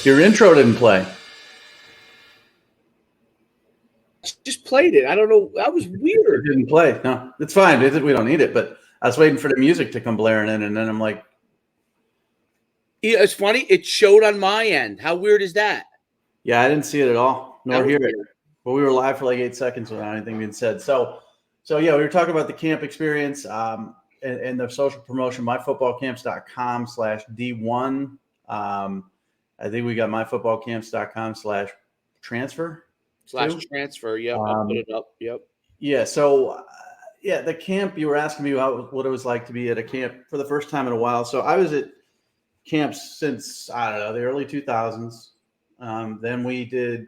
Your intro didn't play. Just played it. I don't know. That was weird. It didn't play. No, it's fine. We don't need it. But I was waiting for the music to come blaring in, and then I'm like, yeah, it's funny. It showed on my end. How weird is that? yeah, I didn't see it at all, nor hear weird. it. But we were live for like 8 seconds without anything being said. So yeah, we were talking about the camp experience and the social promotion, myfootballcamps.com/D1. I think we got myfootballcamps.com/transfer. /transfer. Yep. I'll put it up. Yep. Yeah. So, the camp, you were asking me what it was like to be at a camp for the first time in a while. So I was at camps since, I don't know, the early 2000s. Then we did,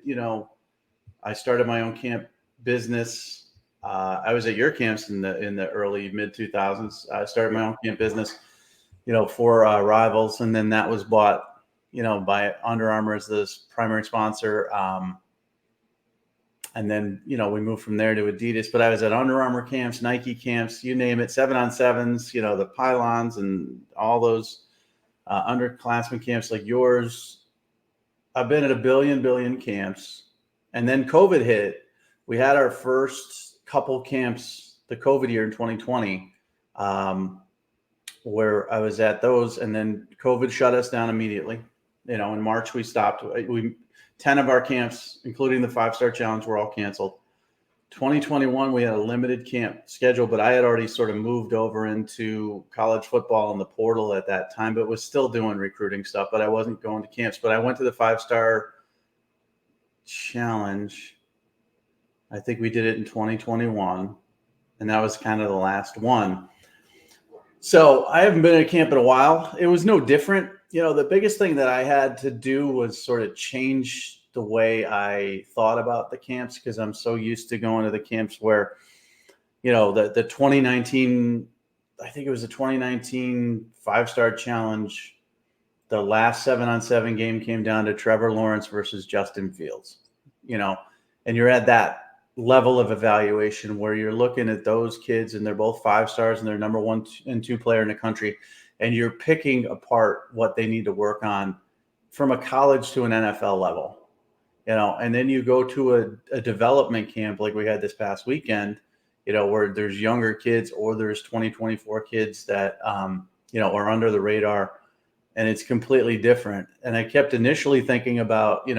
I started my own camp business. I was at your camps in the early mid 2000s. I started my own camp business, for Rivals. And then that was bought, by Under Armour as this primary sponsor. And then, we moved from there to Adidas, but I was at Under Armour camps, Nike camps, you name it, 7-on-7s, the pylons and all those underclassmen camps like yours. I've been at a billion camps. And then COVID hit. We had our first couple camps, the COVID year in 2020, where I was at those. And then COVID shut us down immediately. In March, we stopped. 10 of our camps, including the 5-Star Challenge, were all canceled. 2021, we had a limited camp schedule, but I had already sort of moved over into college football and the portal at that time, but was still doing recruiting stuff, but I wasn't going to camps. But I went to the 5-Star Challenge. I think we did it in 2021, and that was kind of the last one. So I haven't been at camp in a while. It was no different. The biggest thing that I had to do was sort of change the way I thought about the camps, because I'm so used to going to the camps where, the 2019, I think it was the 2019 5-Star Challenge. The last 7-on-7 game came down to Trevor Lawrence versus Justin Fields, and you're at that level of evaluation where you're looking at those kids and they're both 5 stars and they're number 1 and 2 player in the country. And you're picking apart what they need to work on from a college to an NFL level, and then you go to a development camp like we had this past weekend, where there's younger kids or there's 2024 kids that, are under the radar, and it's completely different. And I kept initially thinking about,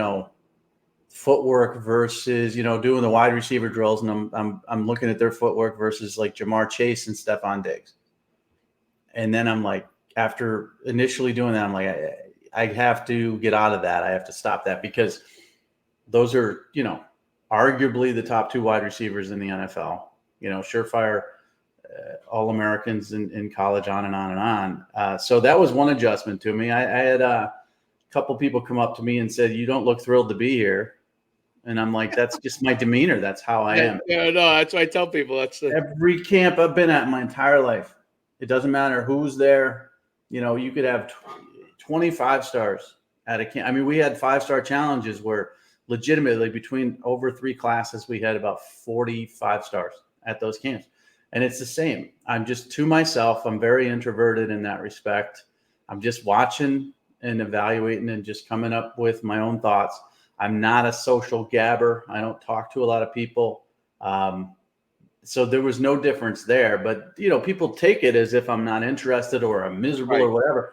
footwork versus, doing the wide receiver drills. And I'm looking at their footwork versus like Jamar Chase and Stephon Diggs. And then I'm like, after initially doing that, I'm like, I have to get out of that. I have to stop that, because those are, arguably the top 2 wide receivers in the NFL, surefire All-Americans in college, on and on and on. So that was one adjustment to me. I had a couple people come up to me and said, "You don't look thrilled to be here." And I'm like, that's just my demeanor. That's how I am. Yeah, no, that's what I tell people. Every camp I've been at my entire life. It doesn't matter who's there. You could have 25 stars at a camp. I mean, we had 5-Star challenges where legitimately between over 3 classes, we had about 45 stars at those camps. And it's the same. I'm just to myself. I'm very introverted in that respect. I'm just watching and evaluating and just coming up with my own thoughts. I'm not a social gabber. I don't talk to a lot of people. So there was no difference there, but people take it as if I'm not interested or I'm miserable or whatever.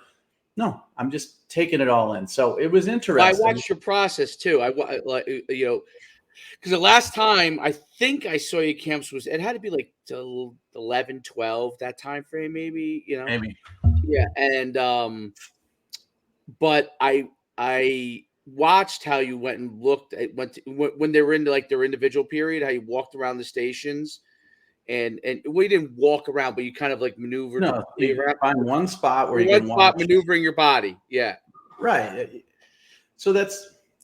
No, I'm just taking it all in. So it was interesting. I watched your process too. because the last time I think I saw you camps it had to be like 11, 12, that time frame, maybe, Maybe. Yeah. And, but I watched how you went and looked at when they were into like their individual period, how you walked around the stations. And we didn't walk around, but you kind of like maneuvered. No, you find one spot where you can watch. Maneuvering your body. Yeah. Right. So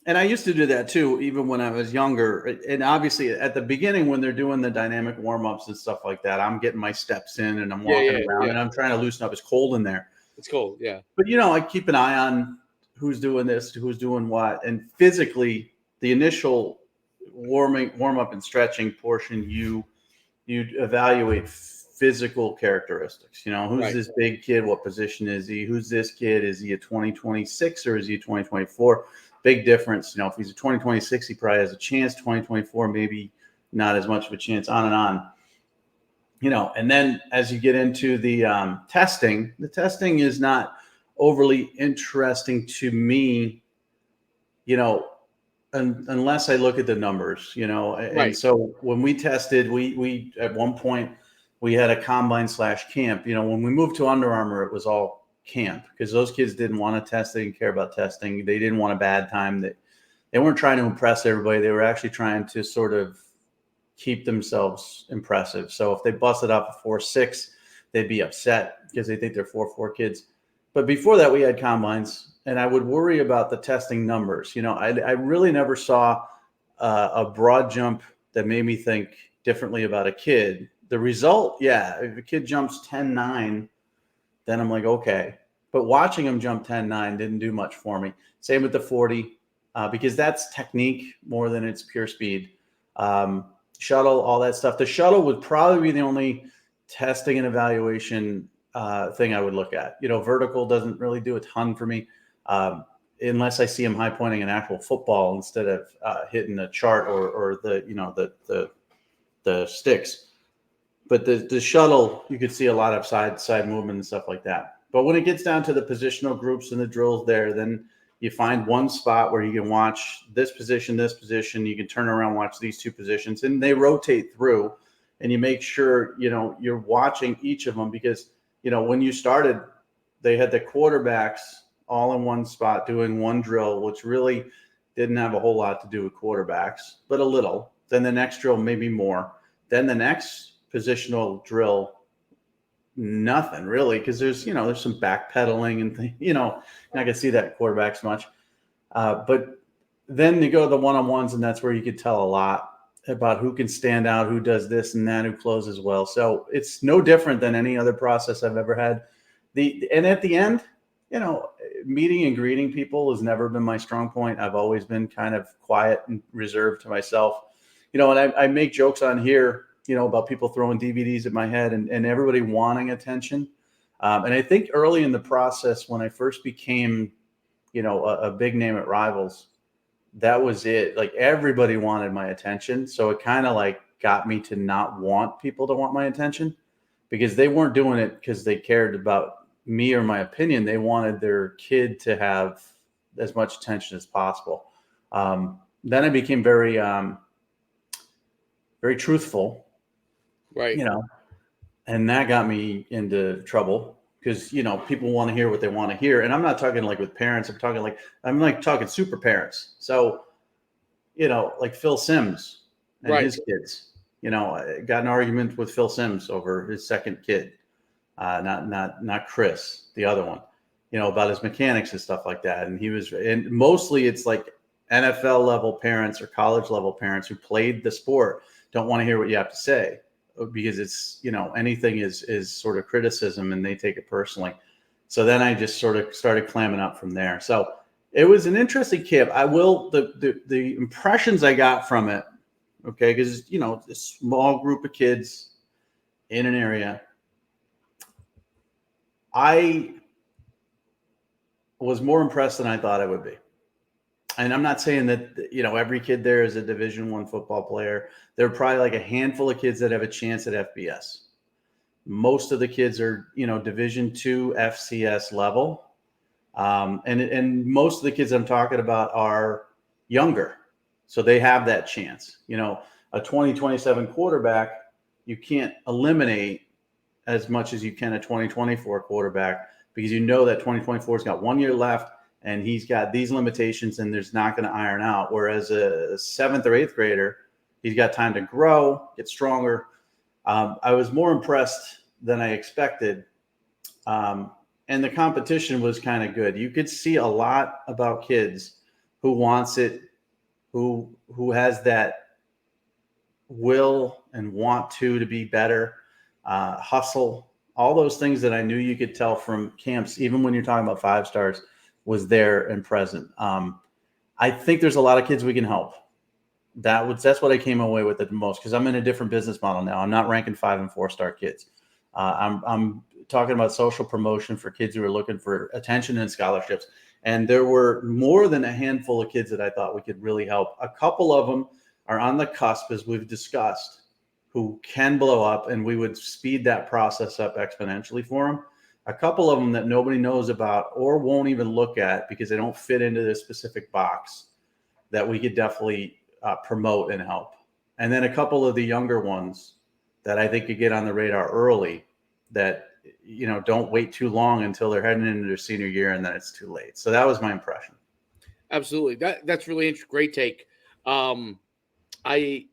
and I used to do that too, even when I was younger. And obviously at the beginning, when they're doing the dynamic warm-ups and stuff like that, I'm getting my steps in and I'm walking around and I'm trying to loosen up. It's cold in there. It's cold. Yeah. But, I keep an eye on who's doing this, who's doing what. And physically, the initial warm-up and stretching portion, you evaluate physical characteristics. Who's this big kid? What position is he? Who's this kid? Is he a 2026 or is he a 2024? big difference. If he's a 2026, he probably has a chance. 2024, maybe not as much of a chance, on and on. And then as you get into the testing is not overly interesting to me, unless I look at the numbers, And Right. so when we tested, we at one point we had a combine / camp. When we moved to Under Armour, it was all camp because those kids didn't want to test. They didn't care about testing. They didn't want a bad time. They weren't trying to impress everybody. They were actually trying to sort of keep themselves impressive. So if they busted up a 4.6, they'd be upset because they think they're 4.4 kids. But before that, we had combines, and I would worry about the testing numbers. I really never saw a broad jump that made me think differently about a kid. The result, if a kid jumps 10.9, then I'm like, okay. But watching him jump 10.9 didn't do much for me. Same with the 40, because that's technique more than it's pure speed. Shuttle, all that stuff. The shuttle would probably be the only testing and evaluation thing I would look at. Vertical doesn't really do a ton for me unless I see him high pointing an actual football instead of hitting a chart or the sticks. But the shuttle, you could see a lot of side movement and stuff like that. But when it gets down to the positional groups and the drills there, then you find one spot where you can watch this position. You can turn around, watch these two positions, and they rotate through. And you make sure, you're watching each of them because, when you started, they had the quarterbacks all in one spot doing one drill, which really didn't have a whole lot to do with quarterbacks, but a little. Then the next drill, maybe more. Then the next positional drill, nothing really, because there's some backpedaling and not gonna see that quarterbacks much. But then you go to the one-on-ones, and that's where you could tell a lot about who can stand out, who does this and that, who closes well. So it's no different than any other process I've ever had. And at the end, meeting and greeting people has never been my strong point. I've always been kind of quiet and reserved to myself. And I make jokes on here, about people throwing DVDs at my head and everybody wanting attention. And I think early in the process, when I first became, a big name at Rivals, that was it. Like everybody wanted my attention. So it kind of like got me to not want people to want my attention because they weren't doing it because they cared about me or my opinion. They wanted their kid to have as much attention as possible. Then I became very, very truthful. Right. And that got me into trouble because, people want to hear what they want to hear. And I'm not talking like with parents. I'm talking super parents. So, like Phil Simms and his kids, I got an argument with Phil Simms over his second kid, not Chris, the other one, about his mechanics and stuff like that. And mostly it's like NFL level parents or college level parents who played the sport don't want to hear what you have to say because it's, anything is sort of criticism and they take it personally. So then I just sort of started clamming up from there. So it was an interesting camp. The impressions I got from it, okay, because, a small group of kids in an area, I was more impressed than I thought I would be. And I'm not saying that, every kid there is a Division I football player. There are probably like a handful of kids that have a chance at FBS. Most of the kids are, Division II FCS level. And most of the kids I'm talking about are younger. So they have that chance. A 2027 quarterback, you can't eliminate as much as you can a 2024 quarterback because that 2024's got 1 year left. And he's got these limitations and there's not going to iron out. Whereas a 7th or 8th grader, he's got time to grow, get stronger. I was more impressed than I expected. And the competition was kind of good. You could see a lot about kids who wants it, who has that will and want to be better, hustle, all those things that I knew you could tell from camps, even when you're talking about 5 stars, was there and present. I think there's a lot of kids we can help. That's what I came away with the most because I'm in a different business model now. I'm not ranking 5 and 4 star kids. I'm talking about social promotion for kids who are looking for attention and scholarships. And there were more than a handful of kids that I thought we could really help. A couple of them are on the cusp, as we've discussed, who can blow up, and we would speed that process up exponentially for them. A couple of them that nobody knows about or won't even look at because they don't fit into this specific box that we could definitely promote and help. And then a couple of the younger ones that I think could get on the radar early that, don't wait too long until they're heading into their senior year and then it's too late. So that was my impression. Absolutely. That's really interesting. Great take. I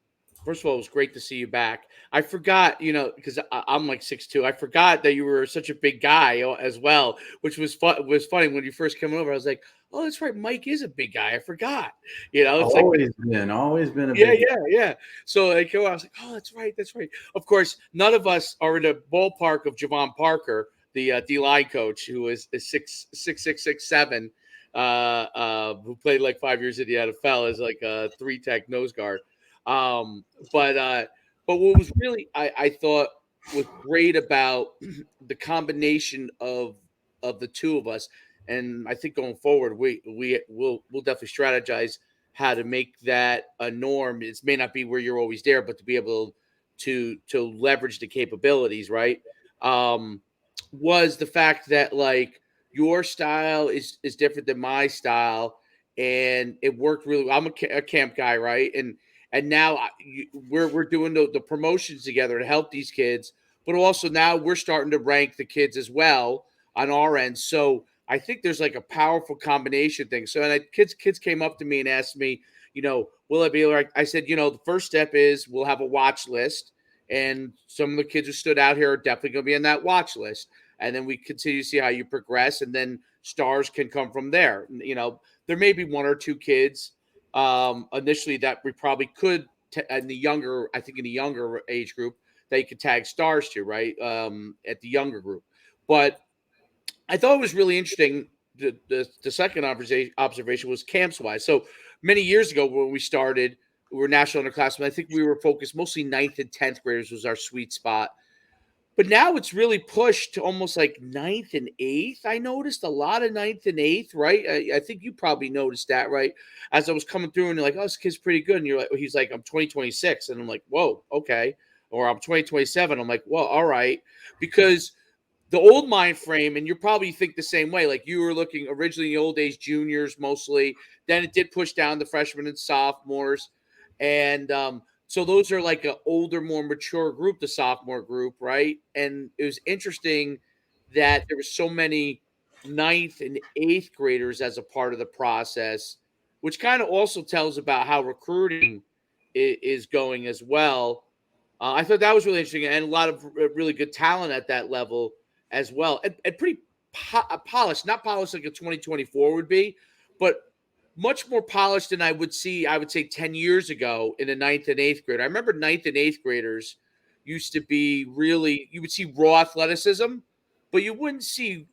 First of all, it was great to see you back. I forgot, because I'm like 6'2". I forgot that you were such a big guy as well, which was funny when you first came over. I was like, oh, that's right, Mike is a big guy. I forgot. It's like Always been a yeah, big. yeah. So I was like, oh, that's right. Of course, none of us are in the ballpark of Javon Parker, the D line coach, who is 6'6", 6'7", who played like 5 years in the NFL as like a 3-tech nose guard. Um, but what was really I thought was great about the combination of the two of us, and I think going forward we'll definitely strategize how to make that a norm. It may not be where you're always there, but to be able to leverage the capabilities, right? Um, was the fact that like your style is different than my style, and it worked really well. I'm a camp guy, right? And now we're doing the promotions together to help these kids, but also now we're starting to rank the kids as well on our end. So I think there's like a powerful combination thing. So and kids came up to me and asked me, will it be like? I said, the first step is we'll have a watch list, and some of the kids who stood out here are definitely going to be in that watch list. And then we continue to see how you progress, and then stars can come from there. There may be one or two kids initially that we probably could in the younger age group that you could tag stars to, right? At the younger group, but I thought it was really interesting. The second observation was camps wise. So many years ago when we started, we were national underclassmen. I think we were focused mostly 9th and 10th graders was our sweet spot. But now it's really pushed to almost like 9th and 8th. I noticed a lot of 9th and 8th, right? I think you probably noticed that, right? As I was coming through and you're like, oh, this kid's pretty good. And he's like, I'm 2026. And I'm like, whoa, okay. Or I'm 2027. I'm like, well, all right. Because the old mind frame, and you probably think the same way, like you were looking originally in the old days, juniors mostly, then it did push down the freshmen and sophomores. And so those are like an older, more mature group, the sophomore group, right? And it was interesting that there were so many 9th and 8th graders as a part of the process, which kind of also tells about how recruiting is going as well. I thought that was really interesting, and a lot of really good talent at that level as well, and pretty polished. Not polished like a 2024 would be, but much more polished than I would say 10 years ago in the 9th and 8th grade. I remember 9th and 8th graders used to be really, you would see raw athleticism, but you wouldn't see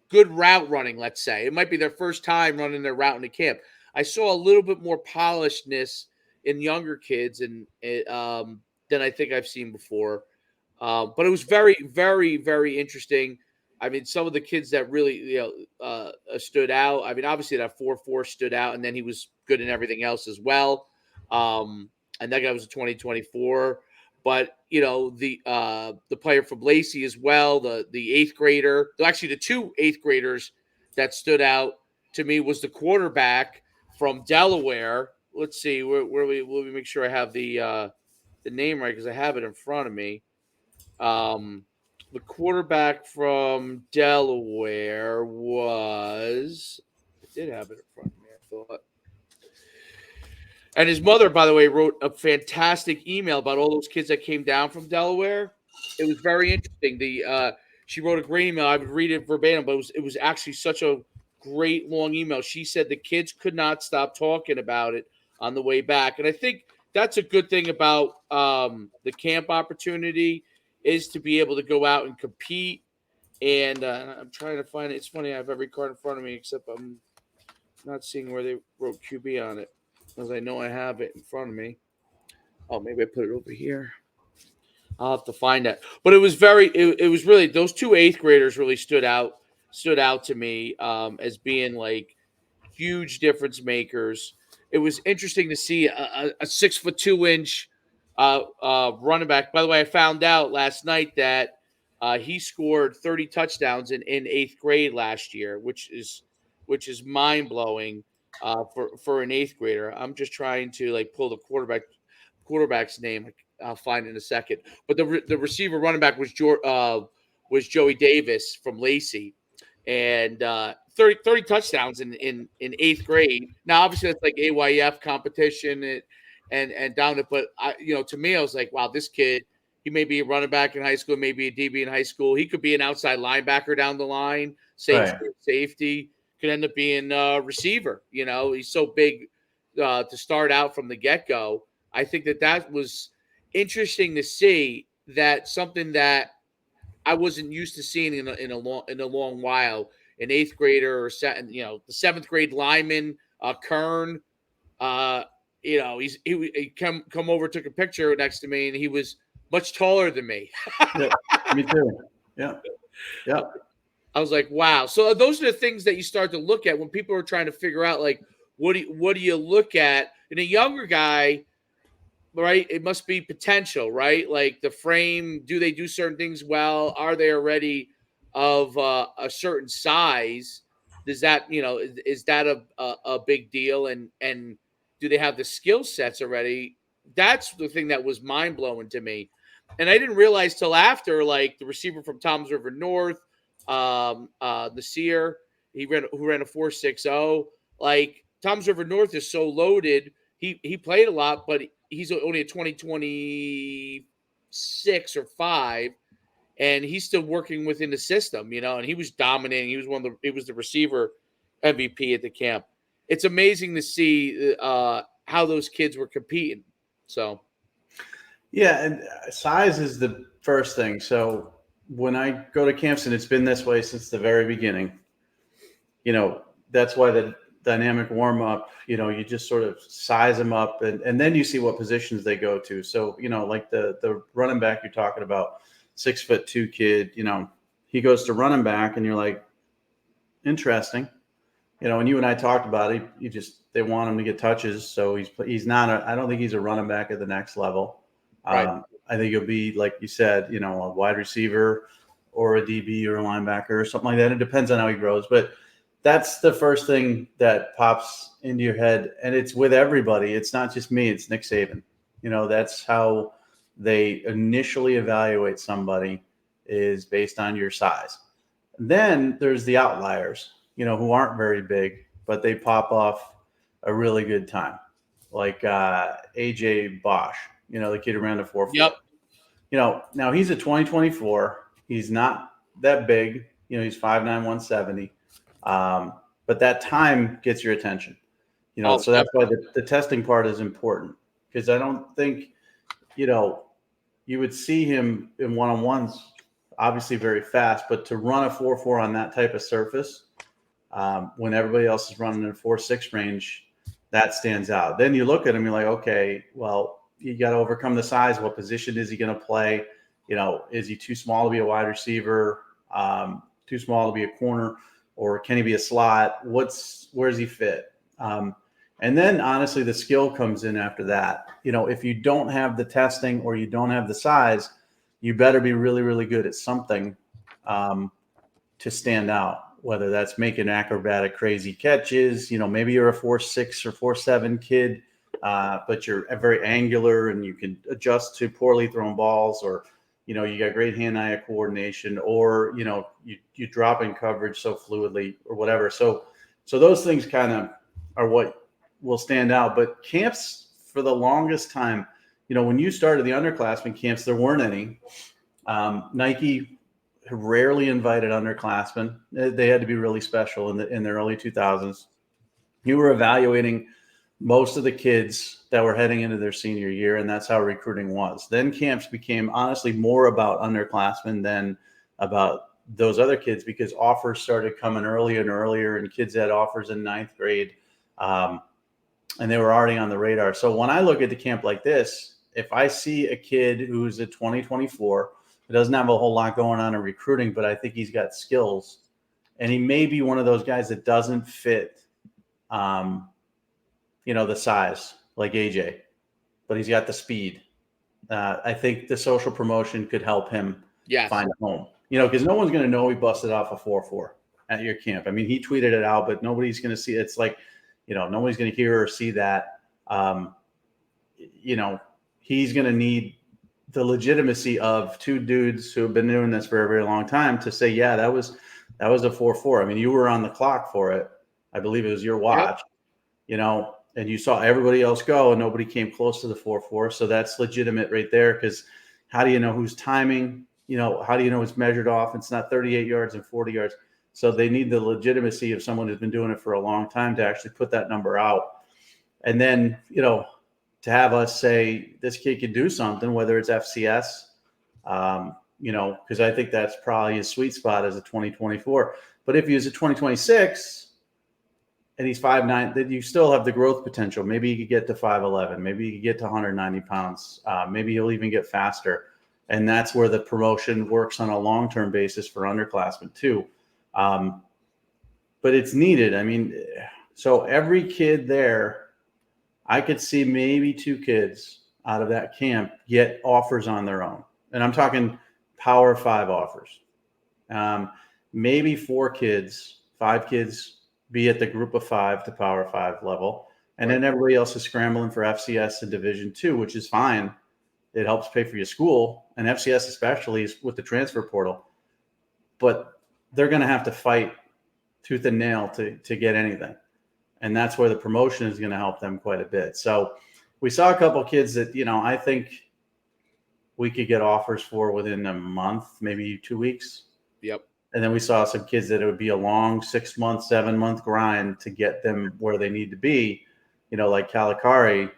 good route running, let's say. It might be their first time running their route in the camp. I saw a little bit more polishedness in younger kids than I think I've seen before. But it was very, very, very interesting. I mean, some of the kids that really, stood out. I mean, obviously that 4.4 stood out, and then he was good in everything else as well. And that guy was a 2024. But the player from Lacey as well, the 8th grader. Actually, the two 8th graders that stood out to me was the quarterback from Delaware. Let's see, let me make sure I have the name right because I have it in front of me. The quarterback from Delaware was. I did have it in front of me, I thought. And his mother, by the way, wrote a fantastic email about all those kids that came down from Delaware. It was very interesting. She wrote a great email. I would read it verbatim, but it was actually such a great long email. She said the kids could not stop talking about it on the way back, and I think that's a good thing about the camp opportunity is to be able to go out and compete. And I'm trying to find it. It's funny, I have every card in front of me except I'm not seeing where they wrote QB on it, because I know I have it in front of me. Oh, maybe I put it over here. I'll have to find that. But it was really those two 8th graders really stood out stood out to me as being like huge difference makers. It was interesting to see a 6'2" running back. By the way, I found out last night that he scored 30 touchdowns in eighth grade last year, which is mind blowing for an eighth grader. I'm just trying to like pull the quarterback's name. I'll find it in a second. But the receiver running back was Joey Davis from Lacey, and 30 touchdowns in eighth grade. Now, obviously, that's like AYF competition and down it. But to me, I was like, wow, this kid. He may be a running back in high school, maybe a DB in high school. He could be an outside linebacker down the line, Right. safety. Could end up being a receiver. He's so big to start out from the get go. I think that was interesting to see. That something that I wasn't used to seeing in a long while. An eighth grader or the seventh grade lineman, Kern. He come over, took a picture next to me, and he was much taller than me. Yeah, me too. Yeah. Yeah. I was like, wow. So those are the things that you start to look at when people are trying to figure out, like, what do you look at in a younger guy, right? It must be potential, right? Like the frame, do they do certain things well? Are they already of a certain size? Does that, is that a big deal? And do they have the skill sets already? That's the thing that was mind blowing to me. And I didn't realize till after, like the receiver from Toms River North, Nasir, who ran a 4.60. Like Toms River North is so loaded. He played a lot, but he's only a 2026 or 5, and he's still working within the system, and he was dominating. He was the receiver MVP at the camp. It's amazing to see how those kids were competing. So, yeah, and size is the first thing. So when I go to camps, and it's been this way since the very beginning, that's why the dynamic warm up, you just sort of size them up and then you see what positions they go to. So, like the running back you're talking about, 6'2" kid, he goes to running back and you're like, interesting. And you and I talked about it. They want him to get touches. So he's not, I don't think he's a running back at the next level. right. I think he'll be, like you said, a wide receiver or a DB or a linebacker or something like that. It depends on how he grows, but that's the first thing that pops into your head. And it's with everybody. It's not just me. It's Nick Saban. That's how they initially evaluate somebody, is based on your size. Then there's the outliers, who aren't very big, but they pop off a really good time. Like AJ Bosch, the kid who ran the 4.4. Yep. Now he's a 2024. He's not that big. He's 5'9", 170. But that time gets your attention, so that's why the testing part is important, because I don't think, you would see him in one-on-ones, obviously very fast, but to run a 4.4 on that type of surface, when everybody else is running in a 4.6 range, that stands out. Then you look at him, you're like, okay, well, you got to overcome the size. What position is he going to play? Is he too small to be a wide receiver? Too small to be a corner? Or can he be a slot? Where's he fit? And then honestly, the skill comes in after that. If you don't have the testing or you don't have the size, you better be really, really good at something to stand out, whether that's making acrobatic, crazy catches. Maybe you're a 4.6 or 4.7 kid, but you're very angular and you can adjust to poorly thrown balls, or you got great hand-eye coordination, or you drop in coverage so fluidly, or whatever. So those things kind of are what will stand out. But camps, for the longest time, when you started the underclassmen camps, there weren't any. Nike rarely invited underclassmen. They had to be really special in the early 2000s. You were evaluating most of the kids that were heading into their senior year, and that's how recruiting was. Then camps became honestly more about underclassmen than about those other kids, because offers started coming earlier and earlier, and kids had offers in ninth grade, and they were already on the radar. So when I look at the camp like this, if I see a kid who's a 2024, who doesn't have a whole lot going on in recruiting, but I think he's got skills, and he may be one of those guys that doesn't fit, the size like AJ, but he's got the speed. I think the social promotion could help him Yes. find a home. Because no one's going to know he busted off a 4.4 at your camp. I mean, he tweeted it out, but nobody's going to see it. It's like, nobody's going to hear or see that. He's going to need the legitimacy of two dudes who have been doing this for a very long time to say, yeah, that was a 4.4. I mean, you were on the clock for it. I believe it was your watch, and you saw everybody else go and nobody came close to the 4.4. So that's legitimate right there. Because how do you know who's timing? How do you know it's measured off? It's not 38 yards and 40 yards. So they need the legitimacy of someone who's been doing it for a long time to actually put that number out. And then, to have us say this kid can do something, whether it's FCS, because I think that's probably his sweet spot as a 2024. But if he was a 2026 and he's 5'9", then you still have the growth potential. Maybe he could get to 5'11". Maybe he could get to 190 pounds. Maybe he'll even get faster. And that's where the promotion works on a long-term basis for underclassmen too. But it's needed. I mean, so every kid there, I could see maybe 2 kids out of that camp get offers on their own. And I'm talking Power 5 offers. Maybe 4 kids, 5 kids be at the group of 5 to Power 5 level. And then everybody else is scrambling for FCS and Division II, which is fine. It helps pay for your school, and FCS especially is with the transfer portal. But they're going to have to fight tooth and nail to get anything. And that's where the promotion is going to help them quite a bit. So we saw a couple of kids that, I think we could get offers for within a month, maybe 2 weeks. Yep. And then we saw some kids that it would be a long 6-month, 7-month grind to get them where they need to be, like Calicari,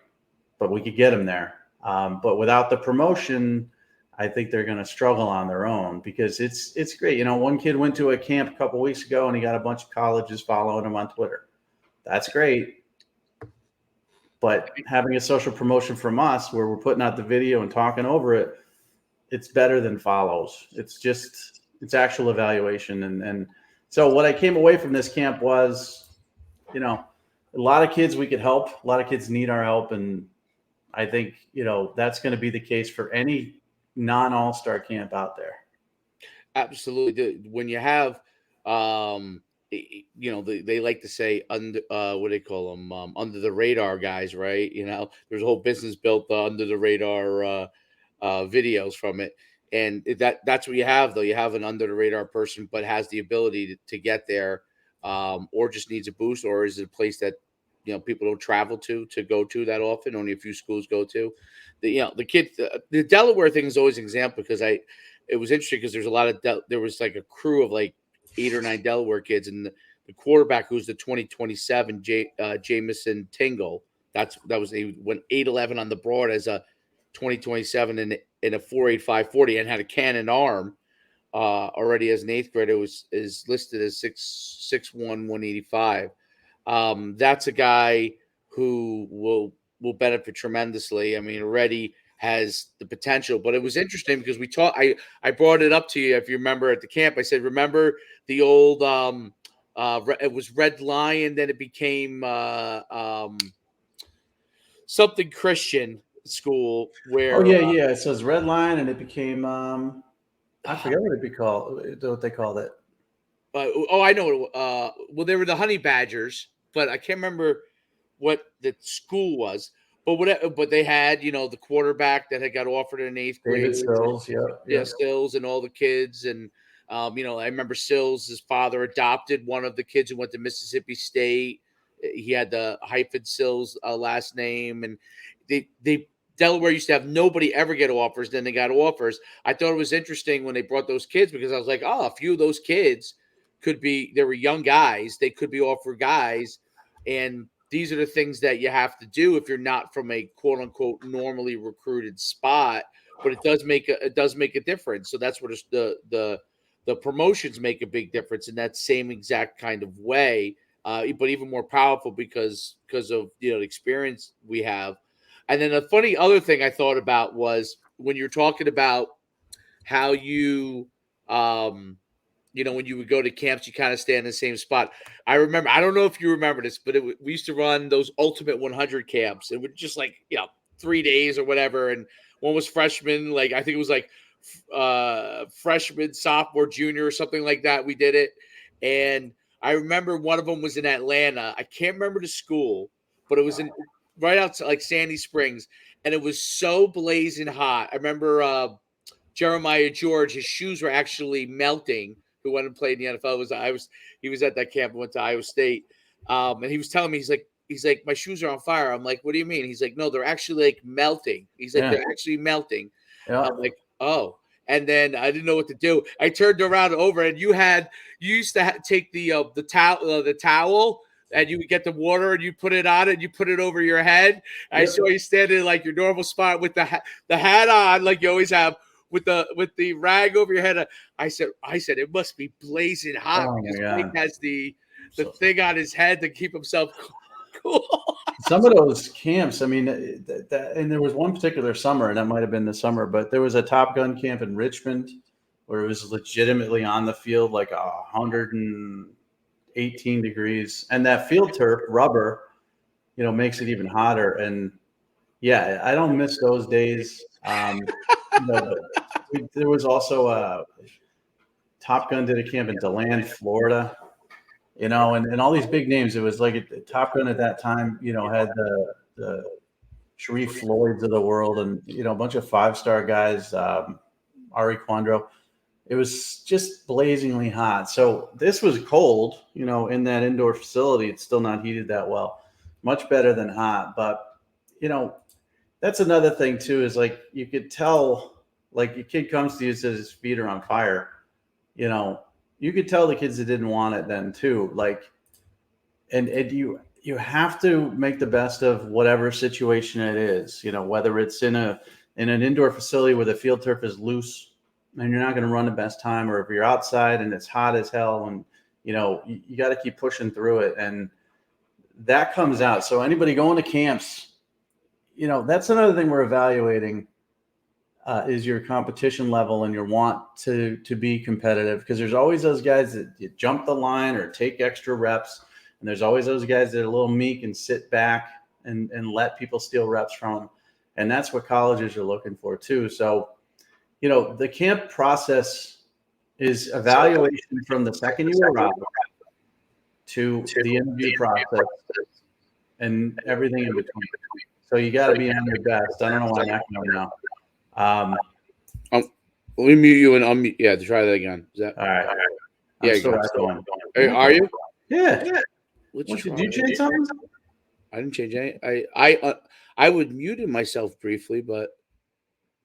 but we could get them there. But without the promotion, I think they're going to struggle on their own because it's great. One kid went to a camp a couple of weeks ago and he got a bunch of colleges following him on Twitter. That's great. But having a social promotion from us where we're putting out the video and talking over it, it's better than follows. It's actual evaluation. And so what I came away from this camp was, a lot of kids we could help. A lot of kids need our help. And I think, that's going to be the case for any non-all-star camp out there. Absolutely. When you have, they like to say under, what do they call them? Under the radar guys, right? There's a whole business built under the radar videos from it. And that's what you have, though. You have an under the radar person, but has the ability to get there, or just needs a boost, or is it a place that people don't travel to go to that often. Only a few schools go to. The kid, the Delaware thing is always an example because it was interesting because there's a lot of there was like a crew of like 8 or 9 Delaware kids, and the quarterback who's the 2027 Jamison Tingle. He went 8'11" on the broad as a 2027 in a 4.85 and had a cannon arm already as an 8th grader. Is listed as 6'1", 185. That's a guy who will benefit tremendously. I mean, already has the potential. But it was interesting because I brought it up to you, if you remember, at the camp. I said, remember the old it was Red Lion, then it became something Christian school where it says Red Line and it became I forget what they called it. I know. Well, they were the Honey Badgers, but I can't remember what the school was. But they had, the quarterback that had got offered in 8th grade. David Sills, yeah, Sills and all the kids. And, I remember Sills' father adopted one of the kids who went to Mississippi State. He had the hyphen Sills last name. And Delaware used to have nobody ever get offers. Then they got offers. I thought it was interesting when they brought those kids because I was like, a few of those kids they were young guys. They could be offered guys. And these are the things that you have to do if you're not from a quote unquote normally recruited spot, but it does make a difference. So that's where the promotions make a big difference in that same exact kind of way, but even more powerful because of the experience we have. And then a funny other thing I thought about was when you're talking about how you when you would go to camps, you kind of stay in the same spot. I remember, I don't know if you remember this, but we used to run those Ultimate 100 camps. It would just 3 days or whatever. And one was freshman, I think it was freshman, sophomore, junior, or something like that. We did it. And I remember one of them was in Atlanta. I can't remember the school, but it was right outside Sandy Springs. And it was so blazing hot. I remember Jeremiah George, his shoes were actually melting, who went and played in the NFL. He was at that camp and went to Iowa State. And he was telling me, he's like, my shoes are on fire. I'm like, what do you mean? He's like, no, they're actually melting. He's like, they're actually melting. Yeah. I'm like, oh. And then I didn't know what to do. I turned around over, and you used to take the towel, and you would get the water and you put it on it, and you put it over your head. Yep. I saw you standing in your normal spot with the hat on, like you always have, with the rag over your head. I said it must be blazing hot because Mike has the thing on his head to keep himself cool. Some of those camps, I mean, and there was one particular summer, and that might have been the summer, but there was a Top Gun camp in Richmond where it was legitimately on the field 118 degrees, and that field turf rubber, makes it even hotter. And yeah, I don't miss those days. There was also Top Gun did a camp in DeLand, Florida. And all these big names. It was Top Gun at that time, had the Sharif Floyds of the world and, a bunch of 5-star guys, Ari Quandro. It was just blazingly hot. So this was cold, in that indoor facility. It's still not heated that well. Much better than hot. But, that's another thing, too, is you could tell, your kid comes to you and says his feet are on fire, you could tell the kids that didn't want it then too. And you have to make the best of whatever situation it is, whether it's in an indoor facility where the field turf is loose and you're not going to run the best time, or if you're outside and it's hot as hell and, you got to keep pushing through it. And that comes out. So anybody going to camps, that's another thing we're evaluating. Is your competition level and your want to be competitive, because there's always those guys that you jump the line or take extra reps, and there's always those guys that are a little meek and sit back and let people steal reps from them, and that's what colleges are looking for too. So, the camp process is evaluation from the second you arrive to the interview process and everything in between. So you got to be on your best. I don't know why I'm acting now. Let me mute you and unmute. Yeah, try that again. Is that all right? Yeah, are you? Yeah. Did you change something? I didn't change any. I would muted myself briefly, but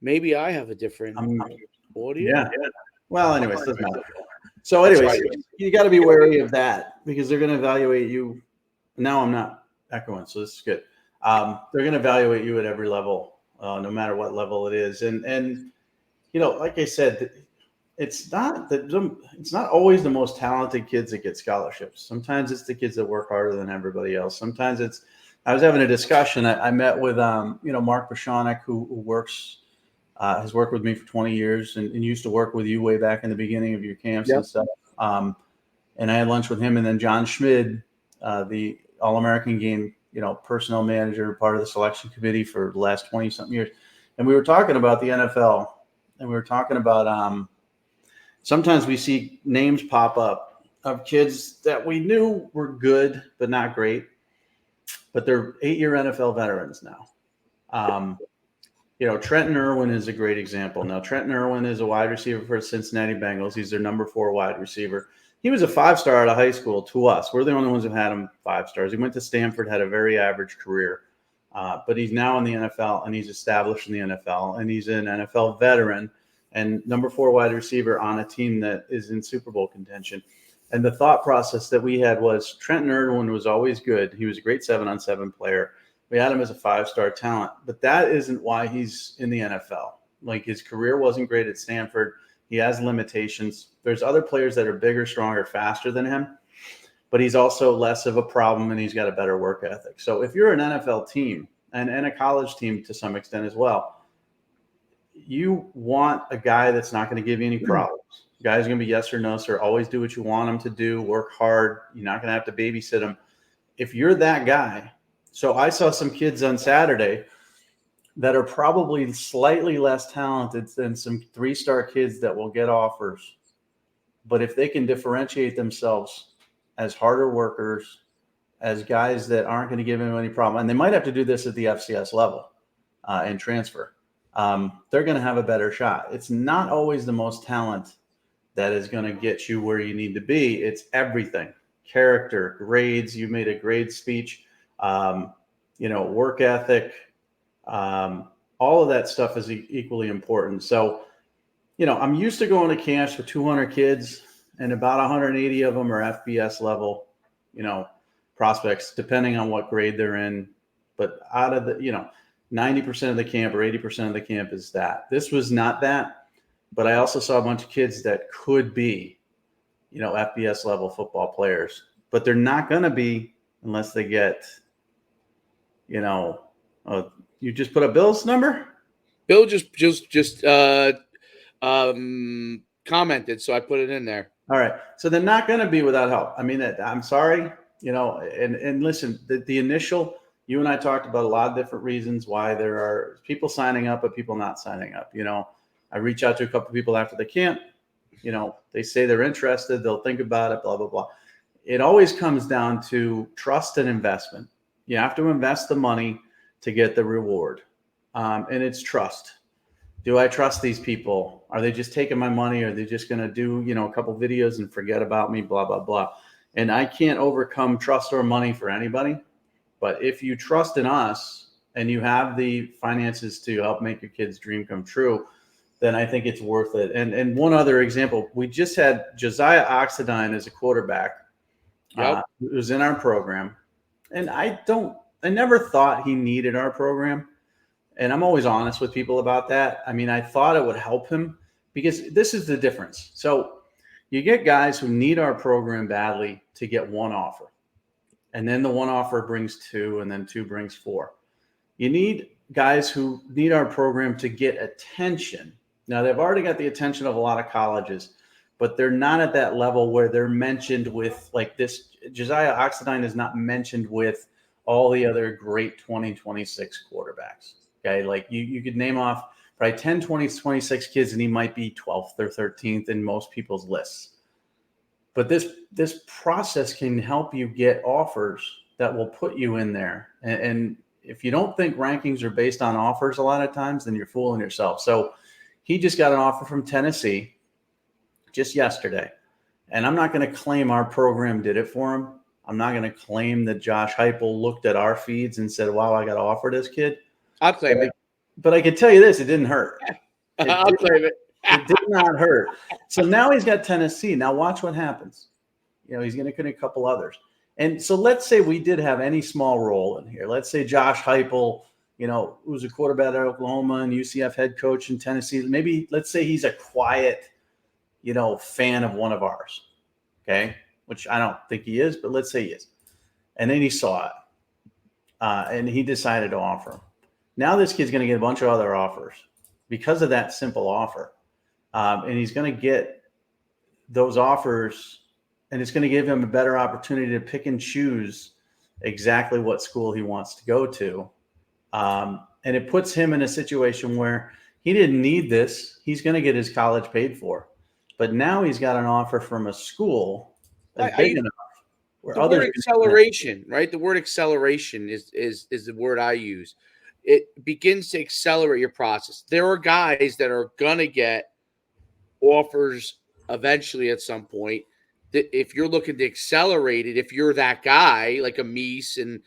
maybe I have a different audio. Yeah. Well, anyways, doesn't matter. So, anyways, you got to be wary of that, because they're going to evaluate you. Now I'm not echoing, so this is good. They're going to evaluate you at every level. No matter what level it is. And like I said, it's not always the most talented kids that get scholarships. Sometimes it's the kids that work harder than everybody else. Sometimes I was having a discussion. I met with, Mark Pashonik, who works, has worked with me for 20 years and used to work with you way back in the beginning of your camps and stuff. And I had lunch with him, and then John Schmid, the All-American game, personnel manager, part of the selection committee for the last 20-something years. And we were talking about the NFL, and we were talking about sometimes we see names pop up of kids that we knew were good but not great, but they're 8-year NFL veterans now. Trenton Irwin is a great example. Now, Trenton Irwin is a wide receiver for the Cincinnati Bengals. He's their number 4 wide receiver. He was a 5-star out of high school to us. We're the only ones who had him 5 stars. He went to Stanford, had a very average career, but he's now in the NFL, and he's established in the NFL, and he's an NFL veteran and number 4 wide receiver on a team that is in Super Bowl contention. And the thought process that we had was Trenton Irwin was always good. He was a great 7-on-7 player. We had him as a 5-star talent, but that isn't why he's in the NFL. His career wasn't great at Stanford. He has limitations. There's other players that are bigger, stronger, faster than him, but he's also less of a problem, and he's got a better work ethic. So if you're an NFL team and a college team to some extent as well, you want a guy that's not going to give you any problems. Guys are going to be yes or no, sir. Always do what you want them to do. Work hard. You're not going to have to babysit them. If you're that guy, so I saw some kids on Saturday that are probably slightly less talented than some 3-star kids that will get offers. But if they can differentiate themselves as harder workers, as guys that aren't going to give them any problem, and they might have to do this at the FCS level and transfer, they're going to have a better shot. It's not always the most talent that is going to get you where you need to be. It's everything. Character, grades. You made a grade speech, work ethic, all of that stuff is equally important. So, I'm used to going to camps with 200 kids, and about 180 of them are FBS level, prospects, depending on what grade they're in. But out of the, 90% of the camp or 80% of the camp is that. This was not that, but I also saw a bunch of kids that could be, FBS level football players, but they're not going to be unless they get, you just put a Bill's number? Bill just commented, so I put it in there. All right. So they're not going to be without help. I mean, I'm sorry, and listen, the initial, you and I talked about a lot of different reasons why there are people signing up, but people not signing up. I reach out to a couple of people after the camp, they say they're interested. They'll think about it, blah, blah, blah. It always comes down to trust and investment. You have to invest the money to get the reward. And it's trust. Do I trust these people? Are they just taking my money? Are they just going to do, a couple videos and forget about me, blah, blah, blah. And I can't overcome trust or money for anybody. But if you trust in us and you have the finances to help make your kid's dream come true, then I think it's worth it. And one other example, we just had Josiah Oxidine as a quarterback. Yep. It was in our program. And I never thought he needed our program. And I'm always honest with people about that. I mean, I thought it would help him because this is the difference. So you get guys who need our program badly to get one offer. And then the one offer brings 2, and then 2 brings 4. You need guys who need our program to get attention. Now, they've already got the attention of a lot of colleges, but they're not at that level where they're mentioned with like this. Josiah Oxidine is not mentioned with all the other great 2026 quarterbacks. Okay, like you could name off probably 10, 20, 26 kids, and he might be 12th or 13th in most people's lists. But this process can help you get offers that will put you in there. And if you don't think rankings are based on offers a lot of times, then you're fooling yourself. So he just got an offer from Tennessee just yesterday. And I'm not going to claim our program did it for him. I'm not going to claim that Josh Heupel looked at our feeds and said, wow, I got to offer this kid. I'll claim it. But I can tell you this, it didn't hurt. I'll claim it. It did not hurt. So now he's got Tennessee. Now watch what happens. He's going to get a couple others. And so let's say we did have any small role in here. Let's say Josh Heupel, who's a quarterback at Oklahoma and UCF head coach in Tennessee. Maybe let's say he's a quiet, fan of one of ours. Okay. Which I don't think he is, but let's say he is. And then he saw it. And he decided to offer him. Now this kid's going to get a bunch of other offers because of that simple offer. And he's going to get those offers, and it's going to give him a better opportunity to pick and choose exactly what school he wants to go to. And it puts him in a situation where he didn't need this. He's going to get his college paid for. But now he's got an offer from a school that's big enough. The word acceleration, right? The word acceleration is the word I use. It begins to accelerate your process. There are guys that are going to get offers eventually at some point. If you're looking to accelerate it, if you're that guy like a Meese and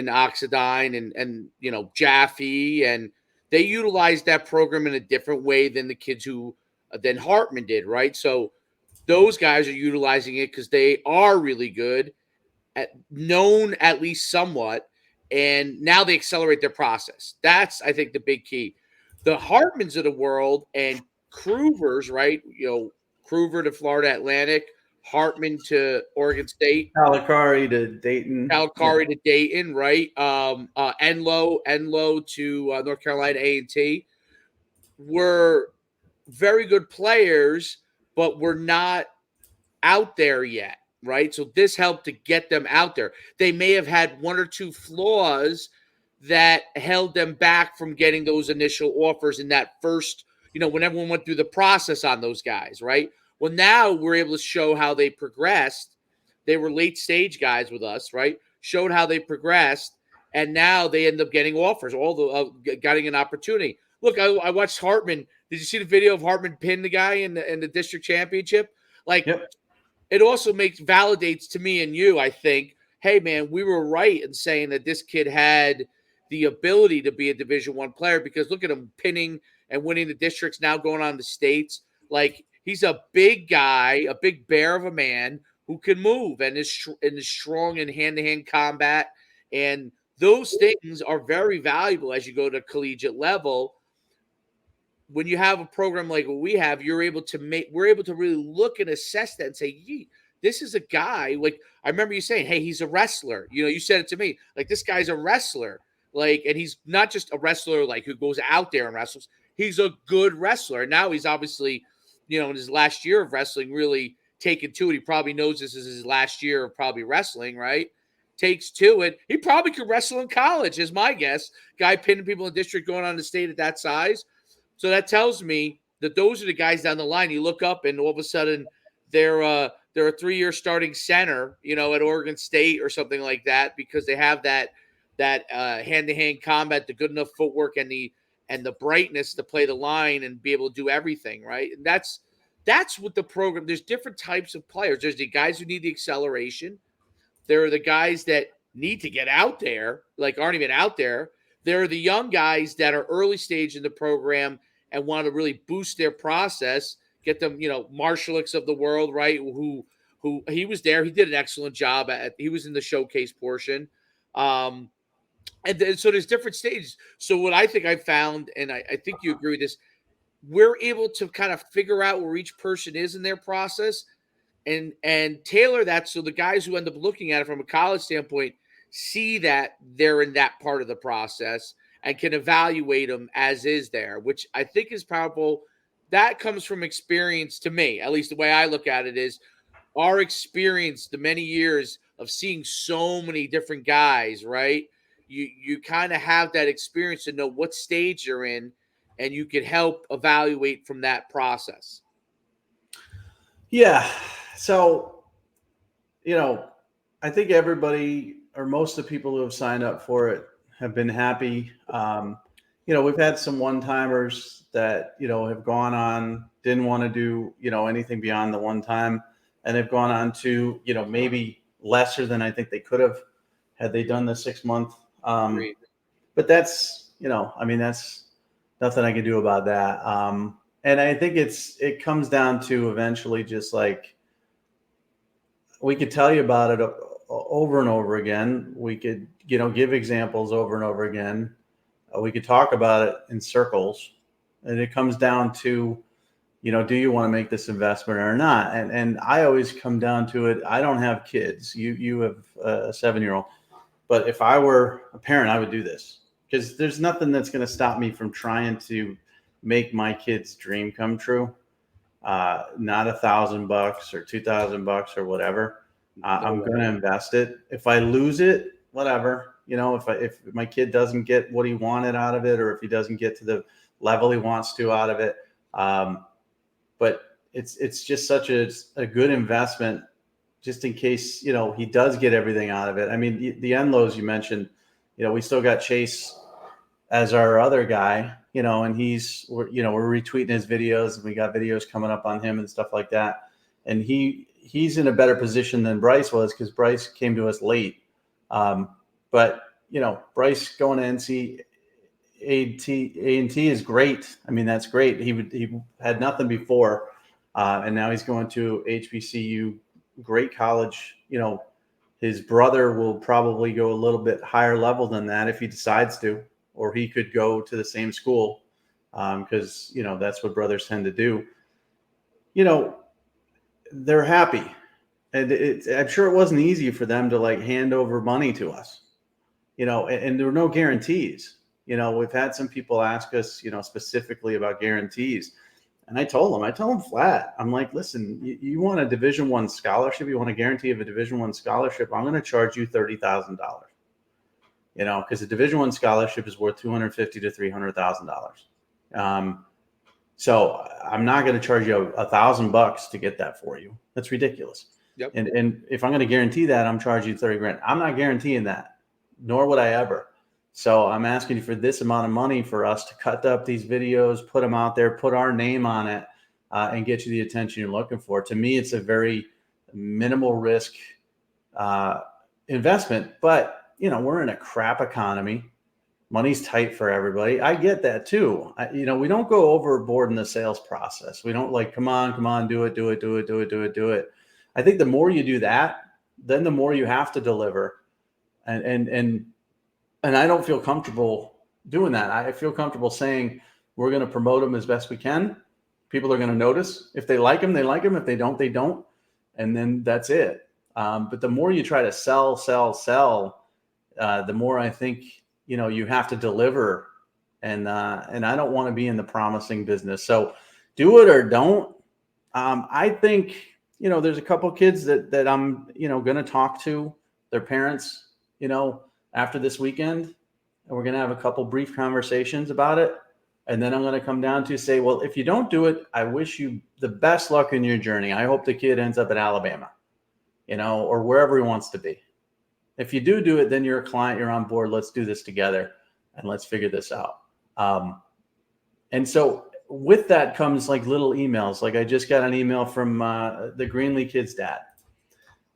Oxidine and Jaffe, and they utilize that program in a different way than the kids than Hartman did, right? So those guys are utilizing it because they are really good, known at least somewhat, and now they accelerate their process. That's, I think, the big key. The Hartmans of the world and Cruvers, right? Cruver to Florida Atlantic, Hartman to Oregon State, Calipari to Dayton, to Dayton, right? Enlow to North Carolina A&T were very good players, but we're not out there yet, right? So this helped to get them out there. They may have had one or two flaws that held them back from getting those initial offers in that first, when everyone went through the process on those guys, right? Well, now we're able to show how they progressed. They were late stage guys with us, right? Showed how they progressed, and now they end up getting offers, getting an opportunity. Look, I watched Hartman. Did you see the video of Hartman pin the guy in the district championship? Like, Yep. it also validates to me and you, I think, hey man, we were right in saying that this kid had the ability to be a Division I player, because look at him pinning and winning the districts, now going on the states. Like, he's a big guy, a big bear of a man who can move and is strong in hand-to-hand combat. And those things are very valuable as you go to collegiate level. When you have a program like what we have, we're able to really look and assess that and say, "Yee, this is a guy." Like, I remember you saying, "Hey, he's a wrestler." You said it to me, like, this guy's a wrestler. Like, and he's not just a wrestler like who goes out there and wrestles. He's a good wrestler. And now he's obviously, in his last year of wrestling, really taken to it. He probably knows this is his last year of probably wrestling, right? Takes to it. He probably could wrestle in college, is my guess. Guy pinning people in the district, going on the state at that size. So that tells me that those are the guys down the line. You look up, and all of a sudden they're a 3-year starting center, at Oregon State or something like that, because they have that hand-to-hand combat, the good enough footwork, and the brightness to play the line and be able to do everything, right? And that's what the program. There's different types of players. There's the guys who need the acceleration. There are the guys that need to get out there, like aren't even out there. There are the young guys that are early stage in the program and want to really boost their process, get them, Marshallicks of the world, right? Who he was there. He did an excellent job he was in the showcase portion. And so there's different stages. So what I think I found, and I think you agree with this, we're able to kind of figure out where each person is in their process and tailor that so the guys who end up looking at it from a college standpoint see that they're in that part of the process and can evaluate them as is there, which I think is powerful. That comes from experience to me, at least the way I look at it is our experience, the many years of seeing so many different guys, right? You kind of have that experience to know what stage you're in, and you can help evaluate from that process. Yeah. So, I think everybody or most of the people who have signed up for it have been happy. We've had some one-timers that, have gone on, didn't want to do, anything beyond the one time, and they've gone on to, maybe lesser than I think they could have had they done the 6 month. But that's, that's nothing I can do about that. And I think it comes down to eventually just like, we could tell you about it over and over again. We could, give examples over and over again. We could talk about it in circles, and it comes down to, do you want to make this investment or not? And I always come down to it. I don't have kids. You have a 7-year-old, but if I were a parent, I would do this, because there's nothing that's going to stop me from trying to make my kid's dream come true. Not $1,000 or $2,000 or whatever. I'm going to invest it. If I lose it, whatever. If my kid doesn't get what he wanted out of it, or if he doesn't get to the level he wants to out of it, but it's just such a good investment, just in case he does get everything out of it. I mean, the Enlows you mentioned, we still got Chase as our other guy, and we're retweeting his videos, and we got videos coming up on him and stuff like that. And he's in a better position than Bryce was, because Bryce came to us late. But Bryce going to A&T is great. I mean, that's great. He had nothing before, and now he's going to HBCU, great college. His brother will probably go a little bit higher level than that if he decides to, or he could go to the same school, because that's what brothers tend to do. They're happy, and I'm sure it wasn't easy for them to like hand over money to us, and there were no guarantees. We've had some people ask us, specifically about guarantees, And I told him flat, I'm like, listen, you want a Division I scholarship, you want a guarantee of a Division I scholarship, I'm going to charge you $30,000. Because a Division I scholarship is worth $250,000 to $300,000. So I'm not going to charge you $1,000 to get that for you. That's ridiculous. Yep. And if I'm going to guarantee that, I'm charging you 30 grand. I'm not guaranteeing that, nor would I ever. So I'm asking you for this amount of money for us to cut up these videos, put them out there, put our name on it, and get you the attention you're looking for. To me, it's a very minimal risk investment. But, we're in a crap economy. Money's tight for everybody. I get that too. We don't go overboard in the sales process. We don't come on, do it. I think the more you do that, then the more you have to deliver. And I don't feel comfortable doing that. I feel comfortable saying we're going to promote them as best we can. People are going to notice. If they like them, they like them. If they don't, they don't. And then that's it. But the more you try to sell, the more I think, you have to deliver. And I don't want to be in the promising business. So do it or don't. I think, there's a couple kids that I'm, going to talk to their parents, after this weekend, and we're going to have a couple brief conversations about it. And then I'm going to come down to say, well, if you don't do it, I wish you the best luck in your journey. I hope the kid ends up at Alabama, or wherever he wants to be. If you do it, then you're a client, you're on board. Let's do this together and let's figure this out. And so with that comes little emails. I just got an email from the Greenlee kid's dad.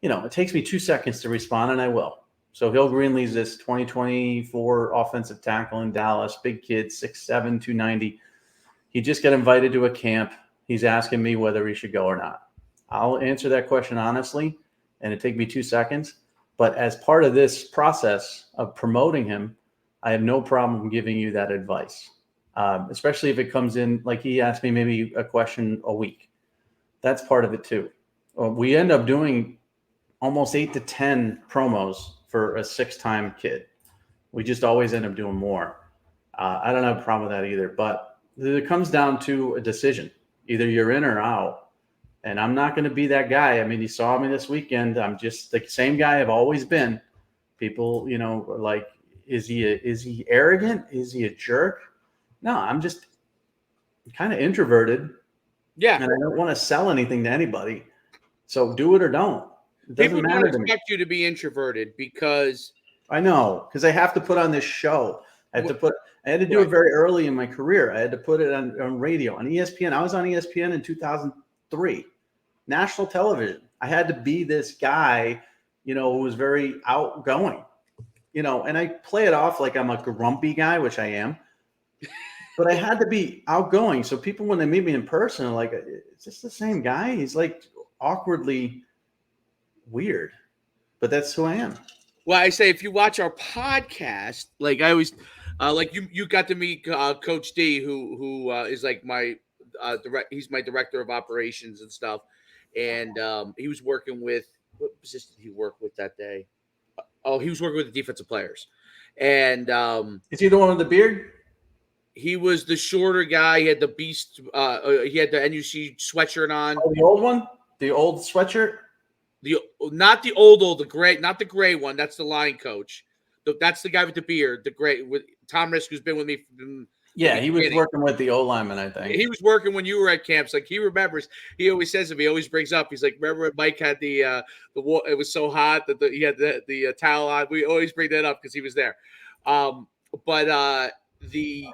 It takes me 2 seconds to respond, and I will. So Hill Greenlee's this 2024 offensive tackle in Dallas, big kid, 6'7", 290. He just got invited to a camp. He's asking me whether he should go or not. I'll answer that question honestly, and it take me 2 seconds. But as part of this process of promoting him, I have no problem giving you that advice, especially if it comes in he asked me maybe a question a week. That's part of it too. We end up doing almost 8 to 10 promos for a 6-time kid. We just always end up doing more. I don't have a problem with that either, but it comes down to a decision. Either you're in or out. And I'm not going to be that guy. I mean, you saw me this weekend. I'm just the same guy I've always been. People, are like, is he arrogant? Is he a jerk? No, I'm just kind of introverted. Yeah. And I don't want to sell anything to anybody. So do it or don't. It doesn't People matter don't to me. expect you to be introverted because I know, because I have to put on this show. I had to do it very early in my career. I had to put it on radio, on ESPN. I was on ESPN in 2003, national television. I had to be this guy, who was very outgoing, and I play it off like I'm a grumpy guy, which I am, but I had to be outgoing. So people, when they meet me in person, are like, is this the same guy? He's awkwardly weird, but that's who I am. Well, I say if you watch our podcast, I always, you got to meet Coach D, who is my he's my director of operations and stuff, and he was working with what position did he work with that day? Oh, he was working with the defensive players, and is he the one with the beard? He was the shorter guy. He had the beast. He had the NUC sweatshirt on. Oh, the old one, the old sweatshirt. Not the old, the gray, not the gray one. That's the line coach. That's the guy with the beard, the gray with Tom Risk, who's been with me. Yeah, he was working with the O lineman, I think. He was working when you were at camps. He remembers. He always says to me, he always brings up. He's like, remember when Mike had the it was so hot that he had the towel on. We always bring that up because he was there. But the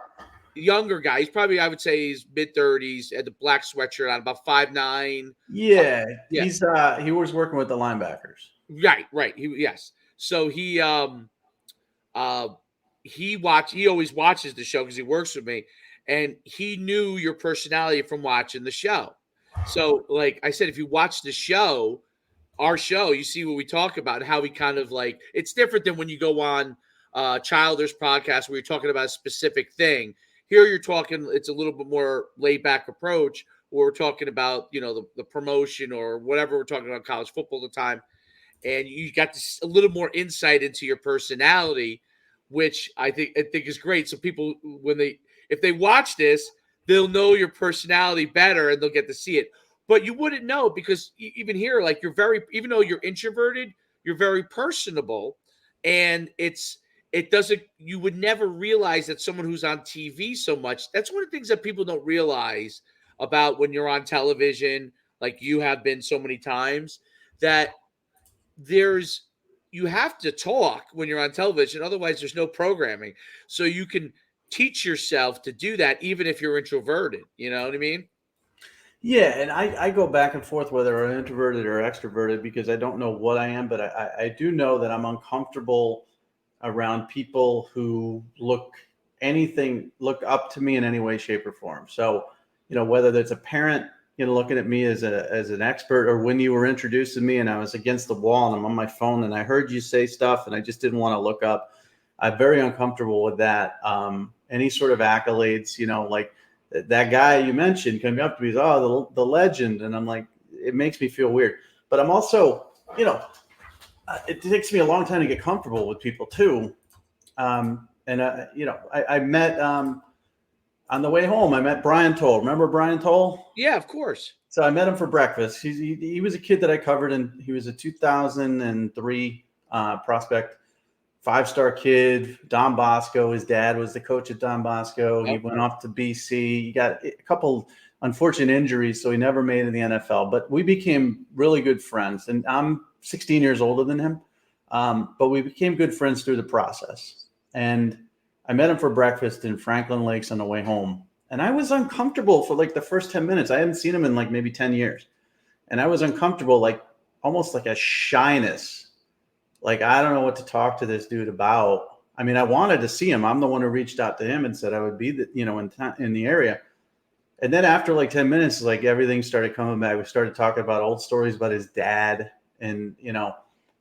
younger guy, he's probably, I would say, he's mid-30s, had the black sweatshirt on, about 5'9". Yeah. He's he was working with the linebackers. Right. Yes. So he always watches the show because he works with me, and he knew your personality from watching the show. So I said, if you watch the show, our show, you see what we talk about, how we kind of it's different than when you go on Childer's podcast where you're talking about a specific thing. Here you're talking, it's a little bit more laid back approach where we're talking about, the promotion or whatever we're talking about college football at the time. And you got a little more insight into your personality, which I think is great. So people, if they watch this, they'll know your personality better and they'll get to see it. But you wouldn't know because even here, like even though you're introverted, you're very personable, and it doesn't. You would never realize that someone who's on TV so much. That's one of the things that people don't realize about when you're on television, like you have been so many times, that there's you have to talk when you're on television, otherwise there's no programming. So you can teach yourself to do that even if you're introverted. You know what I mean? Yeah, and I go back and forth whether I'm introverted or extroverted because I don't know what I am, but I do know that I'm uncomfortable around people who look up to me in any way, shape, or form. So, whether that's a parent, looking at me as an expert, or when you were introduced to me and I was against the wall and I'm on my phone and I heard you say stuff and I just didn't want to look up. I'm very uncomfortable with that. Any sort of accolades, like that guy you mentioned coming up to me, the legend, and I'm like, it makes me feel weird. But I'm also, it takes me a long time to get comfortable with people too. I met on the way home. I met Brian Toll. Remember Brian Toll? Yeah, of course. So I met him for breakfast. He was a kid that I covered, and he was a 2003 prospect, 5-star kid. Don Bosco. His dad was the coach at Don Bosco. He went off to BC. He got a couple unfortunate injuries, so he never made it in the NFL. But we became really good friends, and I'm 16 years older than him. But we became good friends through the process. And I met him for breakfast in Franklin Lakes on the way home. And I was uncomfortable for like the first 10 minutes. I hadn't seen him in like maybe 10 years. And I was uncomfortable, like almost like a shyness. Like, I don't know what to talk to this dude about. I mean, I wanted to see him. I'm the one who reached out to him and said I would be, in the area. And then after like 10 minutes, like everything started coming back. We started talking about old stories about his dad and,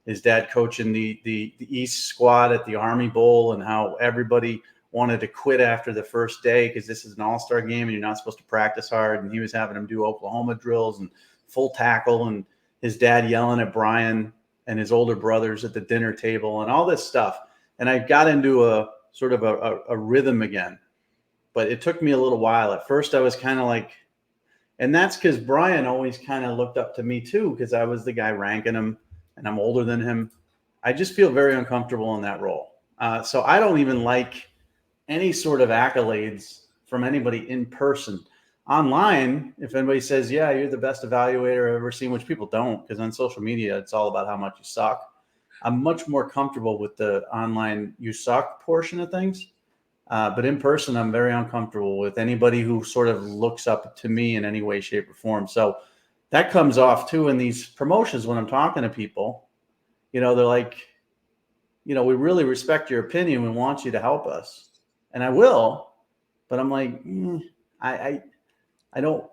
his dad coaching the East squad at the Army Bowl and how everybody wanted to quit after the first day because this is an all-star game and you're not supposed to practice hard. And he was having them do Oklahoma drills and full tackle, and his dad yelling at Brian and his older brothers at the dinner table and all this stuff. And I got into a sort of a rhythm again, but it took me a little while. At first I was kind of like, and that's because Brian always kind of looked up to me too, because I was the guy ranking him and I'm older than him. I just feel very uncomfortable in that role. So I don't even like any sort of accolades from anybody in person. Online, if anybody says, yeah, you're the best evaluator I've ever seen, which people don't, because on social media, it's all about how much you suck. I'm much more comfortable with the online you suck portion of things. But in person, I'm very uncomfortable with anybody who sort of looks up to me in any way, shape, or form. So that comes off too in these promotions when I'm talking to people. They're like, we really respect your opinion. We want you to help us. And I will, but I'm like, I don't,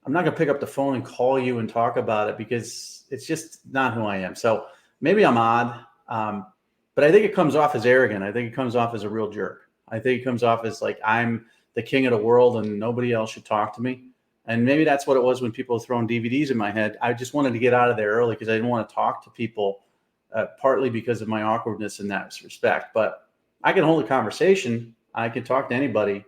I'm not going to pick up the phone and call you and talk about it because it's just not who I am. So maybe I'm odd. But I think it comes off as arrogant. I think it comes off as a real jerk. I think it comes off as like I'm the king of the world and nobody else should talk to me. And maybe that's what it was when people were throwing DVDs in my head. I just wanted to get out of there early because I didn't want to talk to people, partly because of my awkwardness in that respect. But I can hold a conversation. I can talk to anybody.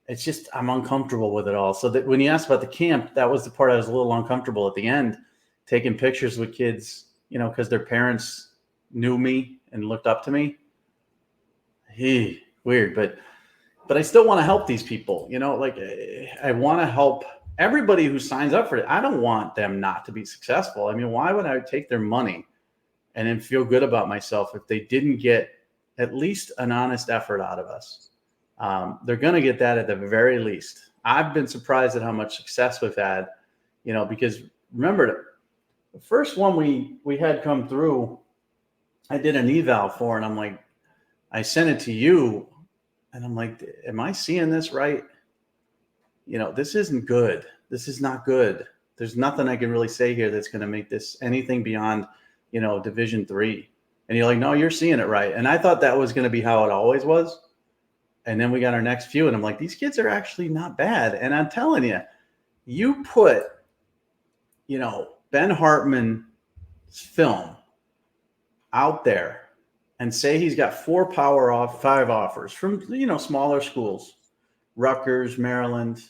It's just I'm uncomfortable with it all. So that when you asked about the camp, that was the part I was a little uncomfortable at the end, taking pictures with kids, because their parents knew me and looked up to me. Weird, but I still want to help these people. Like I want to help everybody who signs up for it. I don't want them not to be successful. I mean, why would I take their money and then feel good about myself if they didn't get at least an honest effort out of us? They're going to get that at the very least. I've been surprised at how much success we've had, because remember the first one we had come through, I did an eval for, and I'm like, I sent it to you. And I'm like, am I seeing this right? This isn't good. This is not good. There's nothing I can really say here that's going to make this anything beyond, Division III. And you're like, no, you're seeing it right. And I thought that was going to be how it always was. And then we got our next few, and I'm like, these kids are actually not bad. And I'm telling you, you put, Ben Hartman's film out there and say he's got 4 Power 5 offers from, smaller schools. Rutgers, Maryland,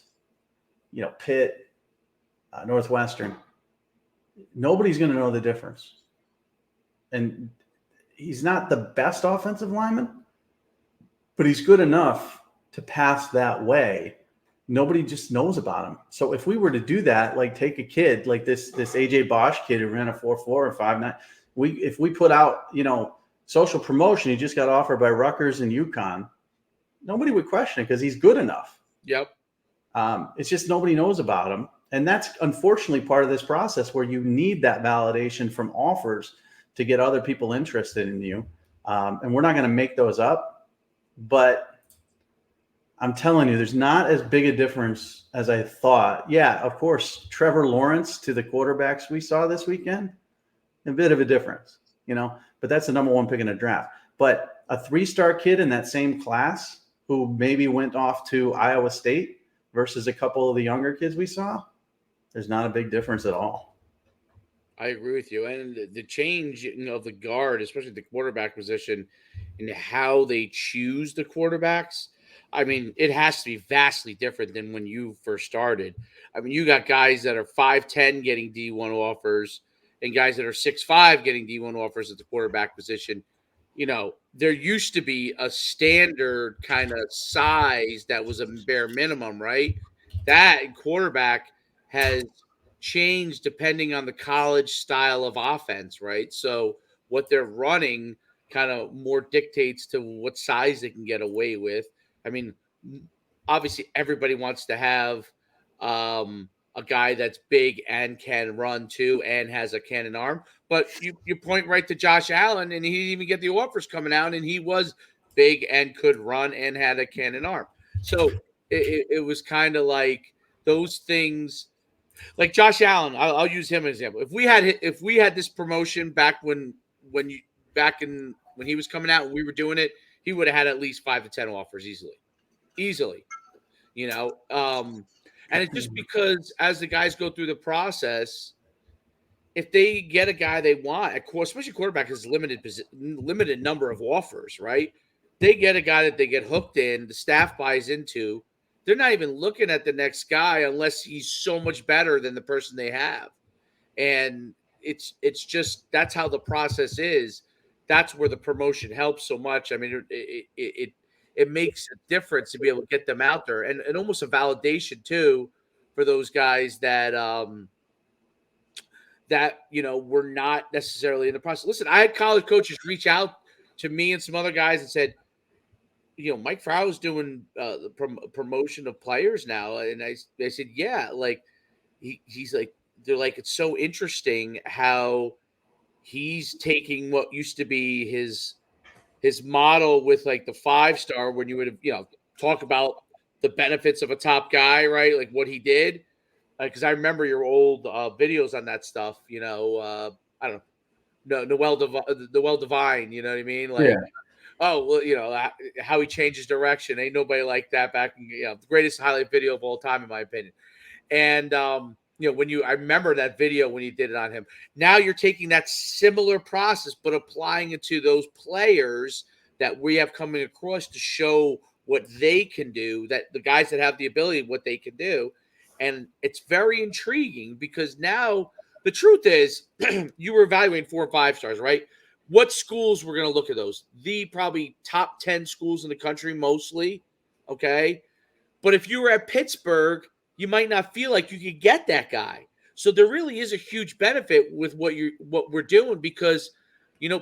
Pitt, Northwestern. Nobody's going to know the difference. And he's not the best offensive lineman, but he's good enough to pass that way. Nobody just knows about him. So if we were to do that, like take a kid like this AJ Bosch kid who ran a 4.4 or 5.9, if we put out, social promotion, he just got offered by Rutgers and UConn, nobody would question it because he's good enough. Yep. It's just nobody knows about him. And that's unfortunately part of this process where you need that validation from offers to get other people interested in you. And we're not going to make those up, but I'm telling you, there's not as big a difference as I thought. Yeah, of course, Trevor Lawrence to the quarterbacks we saw this weekend, a bit of a difference, but that's the number one pick in a draft. But a 3-star kid in that same class who maybe went off to Iowa State versus a couple of the younger kids we saw, there's not a big difference at all. I agree with you. And the change of the guard, especially the quarterback position, and how they choose the quarterbacks, I mean, it has to be vastly different than when you first started. I mean, you got guys that are 5'10" getting D1 offers and guys that are 6'5" getting D1 offers at the quarterback position. There used to be a standard kind of size that was a bare minimum, right? That quarterback has changed depending on the college style of offense, right? So what they're running kind of more dictates to what size they can get away with. I mean, obviously everybody wants to have a guy that's big and can run too and has a cannon arm. But you point right to Josh Allen, and he didn't even get the offers coming out, and he was big and could run and had a cannon arm. So it was kind of like those things. Like Josh Allen, I'll use him as an example. If we had this promotion back when he was coming out and we were doing it, he would have had at least 5 to 10 offers easily. And it's just because as the guys go through the process, if they get a guy they want, of course, especially quarterback has limited number of offers, right? They get a guy that they get hooked in, the staff buys into. They're not even looking at the next guy unless he's so much better than the person they have. And it's just that's how the process is. That's where the promotion helps so much. I mean, it makes a difference to be able to get them out there, and almost a validation too for those guys that were not necessarily in the process. Listen, I had college coaches reach out to me and some other guys and said, Mike Farrell is doing the promotion of players now, and I said, yeah, like he's like, they're like, it's so interesting how he's taking what used to be his model with like the 5-star when you would have, talk about the benefits of a top guy, right? Like what he did. Because I remember your old videos on that stuff, I don't know, Noel Divine, you know what I mean? Like, Yeah. oh, well, how he changed his direction. Ain't nobody like that back in, the greatest highlight video of all time, in my opinion. And, I remember that video when you did it on him. Now you're taking that similar process, but applying it to those players that we have coming across to show what they can do, that the guys that have the ability, what they can do. And it's very intriguing because now the truth is you were evaluating 4 or 5 stars, right? What schools were going to look at those? The probably top 10 schools in the country, mostly. Okay. But if you were at Pittsburgh, you might not feel like you could get that guy. So there really is a huge benefit with what we're doing because,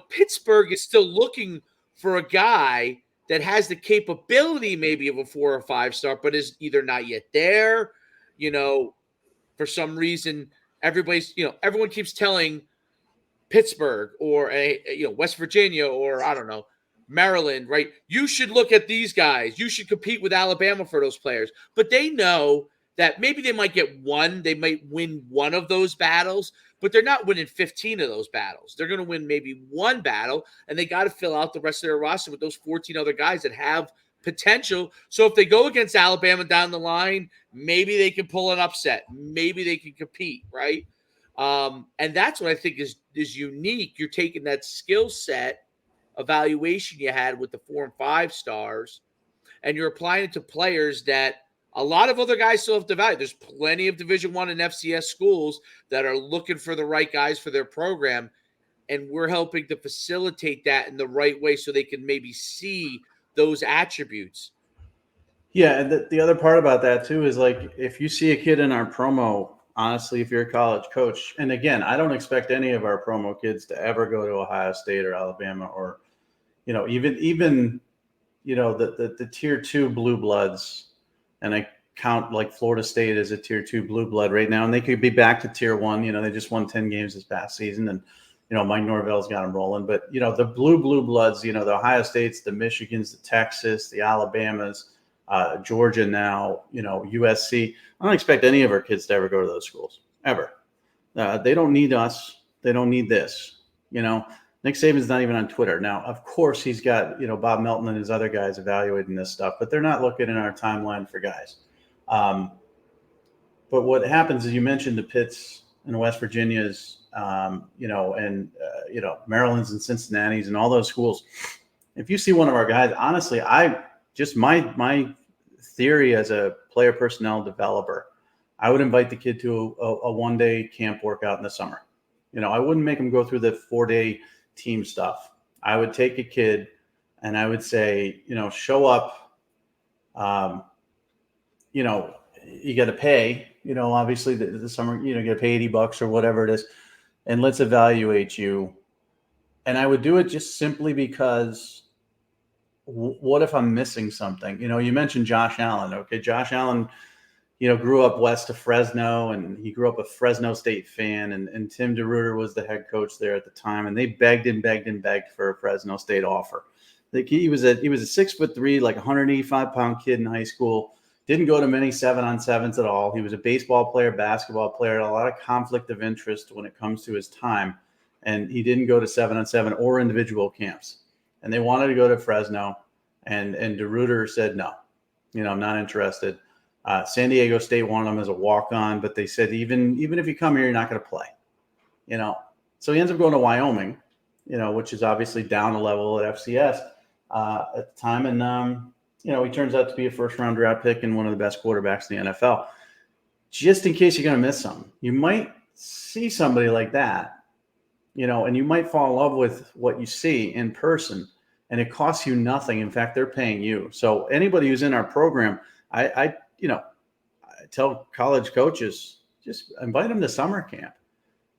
Pittsburgh is still looking for a guy that has the capability maybe of a 4 or 5 star, but is either not yet there, for some reason, everyone keeps telling Pittsburgh or West Virginia or I don't know, Maryland, right? You should look at these guys. You should compete with Alabama for those players. But they know that maybe they might get one. They might win one of those battles, but they're not winning 15 of those battles. They're going to win maybe one battle, and they got to fill out the rest of their roster with those 14 other guys that have potential. So if they go against Alabama down the line, maybe they can pull an upset. Maybe they can compete, right? And that's what I think is unique. You're taking that skill set evaluation you had with the 4 and 5 stars, and you're applying it to players that a lot of other guys still have to value. There's plenty of Division I and FCS schools that are looking for the right guys for their program, and we're helping to facilitate that in the right way so they can maybe see those attributes. Yeah, and the other part about that too is like if you see a kid in our promo, honestly, if you're a college coach, and again, I don't expect any of our promo kids to ever go to Ohio State or Alabama or, even the tier 2 blue bloods, and I count like Florida State as a tier 2 blue blood right now, and they could be back to tier 1. They just won 10 games this past season, and Mike Norvell's got them rolling. But the blue bloods, the Ohio States, the Michigans, the Texas, the Alabamas, Georgia now, USC. I don't expect any of our kids to ever go to those schools ever. They don't need us. They don't need this. Nick Saban's not even on Twitter now. Of course, he's got Bob Melton and his other guys evaluating this stuff, but they're not looking in our timeline for guys. But what happens is you mentioned the Pitts and West Virginias, and Maryland's and Cincinnati's and all those schools. If you see one of our guys, honestly, my theory as a player personnel developer, I would invite the kid to a one-day camp workout in the summer. I wouldn't make him go through the 4-day team stuff. I would take a kid and I would say, show up. You got to pay. Obviously the summer, you got to pay $80 or whatever it is, and let's evaluate you. And I would do it just simply because. What if I'm missing something? You mentioned Josh Allen. Okay, Josh Allen, grew up west of Fresno, and he grew up a Fresno State fan. And Tim DeRuyter was the head coach there at the time, and they begged for a Fresno State offer. Like he was a 6'3", like 185-pound kid in high school. Didn't go to many 7-on-7s at all. He was a baseball player, basketball player, a lot of conflict of interest when it comes to his time, and he didn't go to 7-on-7 or individual camps. And they wanted to go to Fresno, and DeRuyter said, no, I'm not interested. San Diego State wanted him as a walk-on, but they said, even if you come here, you're not going to play, So he ends up going to Wyoming, which is obviously down a level at FCS at the time. And, he turns out to be a first-round draft pick and one of the best quarterbacks in the NFL. Just in case you're going to miss some, you might see somebody like that, and you might fall in love with what you see in person, and it costs you nothing. In fact, they're paying you. So anybody who's in our program, I tell college coaches, just invite them to summer camp.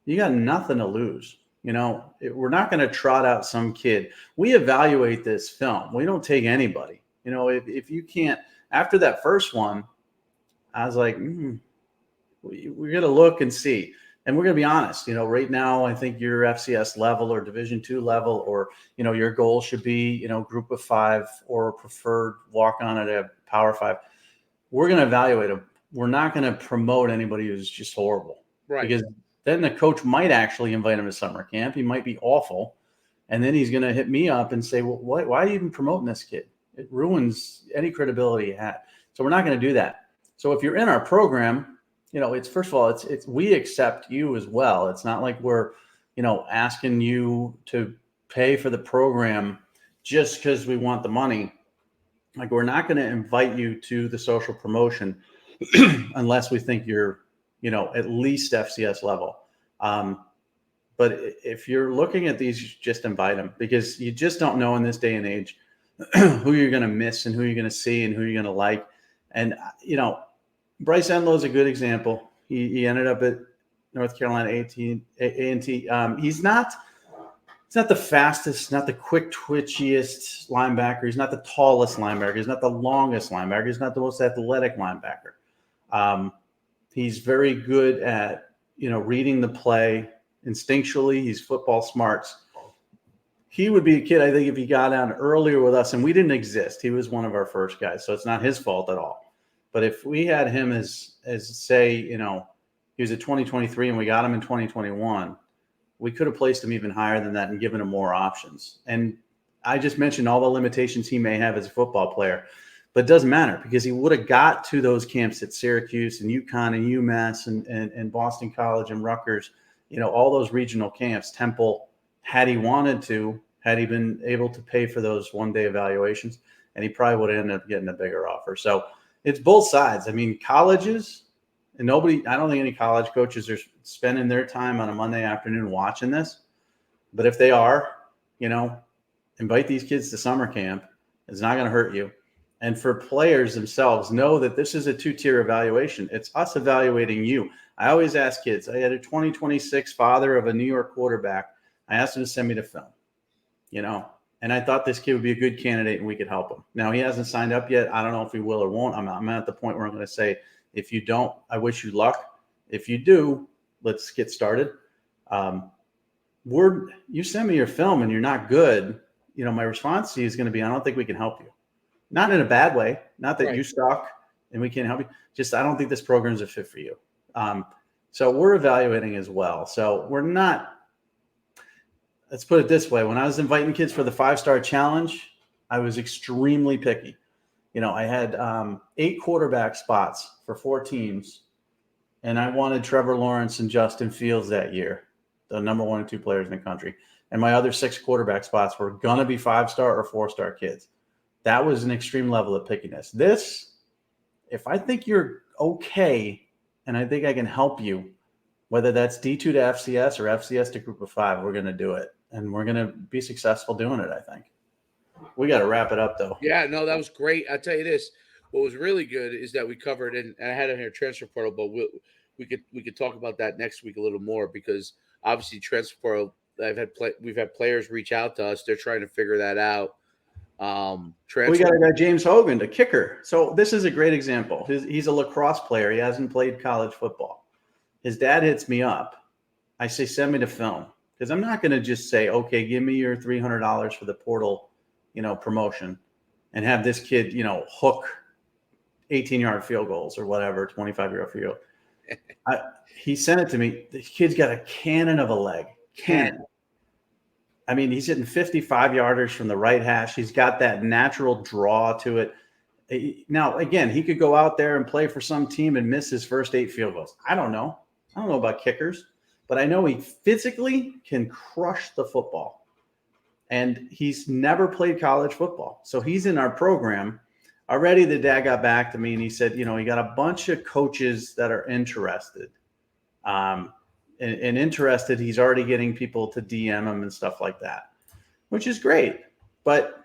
You got nothing to lose. We're not going to trot out some kid. We evaluate this film. We don't take anybody. If you can't, after that first one, I was like, we're going to look and see. And we're going to be honest, right now, I think your FCS level or Division II level, or, your goal should be, group of 5 or preferred walk on at a Power 5. We're going to evaluate them. We're not going to promote anybody who's just horrible. Right. Because then the coach might actually invite him to summer camp. He might be awful. And then he's going to hit me up and say, well, why are you even promoting this kid? It ruins any credibility you had. So we're not going to do that. So if you're in our program, it's first of all, it's we accept you as well. It's not like we're, asking you to pay for the program just because we want the money. Like we're not going to invite you to the social promotion unless we think you're, at least FCS level. But if you're looking at these, just invite them, because you just don't know in this day and age who you're going to miss and who you're going to see and who you're going to like. And, Bryce Enlow is a good example. He ended up at North Carolina A&T. He's not the fastest, not the quick twitchiest linebacker. He's not the tallest linebacker. He's not the longest linebacker. He's not the most athletic linebacker. He's very good at, reading the play instinctually. He's football smarts. He would be a kid, I think, if he got on earlier with us, and we didn't exist. He was one of our first guys, so it's not his fault at all. But if we had him as say, he was a 2023 and we got him in 2021, we could have placed him even higher than that and given him more options. And I just mentioned all the limitations he may have as a football player, but it doesn't matter because he would have got to those camps at Syracuse and UConn and UMass and Boston College and Rutgers, all those regional camps, Temple, had he wanted to, had he been able to pay for those one-day evaluations. and he probably would have ended up getting a bigger offer. So it's both sides. I mean, colleges, and I don't think any college coaches are spending their time on a Monday afternoon watching this. But if they are, invite these kids to summer camp. It's not going to hurt you. And for players themselves, know that this is a 2-tier evaluation. It's us evaluating you. I always ask kids. I had a 2026 father of a New York quarterback. I asked him to send me the film, and I thought this kid would be a good candidate and we could help him. Now, he hasn't signed up yet. I don't know if he will or won't. I'm at the point where I'm going to say, if you don't, I wish you luck. If you do, let's get started. You send me your film and you're not good, my response to you is going to be, I don't think we can help you. Not in a bad way. Not that you suck and we can't help you. Just, I don't think this program is a fit for you. So we're evaluating as well. So we're not, let's put it this way. When I was inviting kids for the 5-star challenge, I was extremely picky. I had 8 quarterback spots for 4 teams, and I wanted Trevor Lawrence and Justin Fields that year, the number 1 and 2 players in the country. And my other 6 quarterback spots were going to be 5-star or 4-star kids. That was an extreme level of pickiness. This, if I think you're okay and I think I can help you, whether that's D2 to FCS or FCS to Group of 5, we're going to do it. And we're going to be successful doing it, I think. We got to wrap it up, though. Yeah, no, that was great. I'll tell you this. What was really good is that we covered, and I had it here transfer portal, but we could talk about that next week a little more, because obviously transfer portal, we've had players reach out to us. They're trying to figure that out. We got a guy, James Hogan, the kicker. So this is a great example. He's a lacrosse player. He hasn't played college football. His dad hits me up. I say, send me the film, because I'm not going to just say, okay, give me your $300 for the portal, promotion, and have this kid, hook 18-yard field goals or whatever, 25-yard field. He sent it to me. The kid's got a cannon of a leg. Cannon. I mean, he's hitting 55-yarders from the right hash. He's got that natural draw to it. Now, again, he could go out there and play for some team and miss his first 8 field goals. I don't know. I don't know about kickers, but I know he physically can crush the football. And he's never played college football. So he's in our program. Already the dad got back to me and he said, he got a bunch of coaches that are interested. And interested, he's already getting people to DM him and stuff like that, which is great. But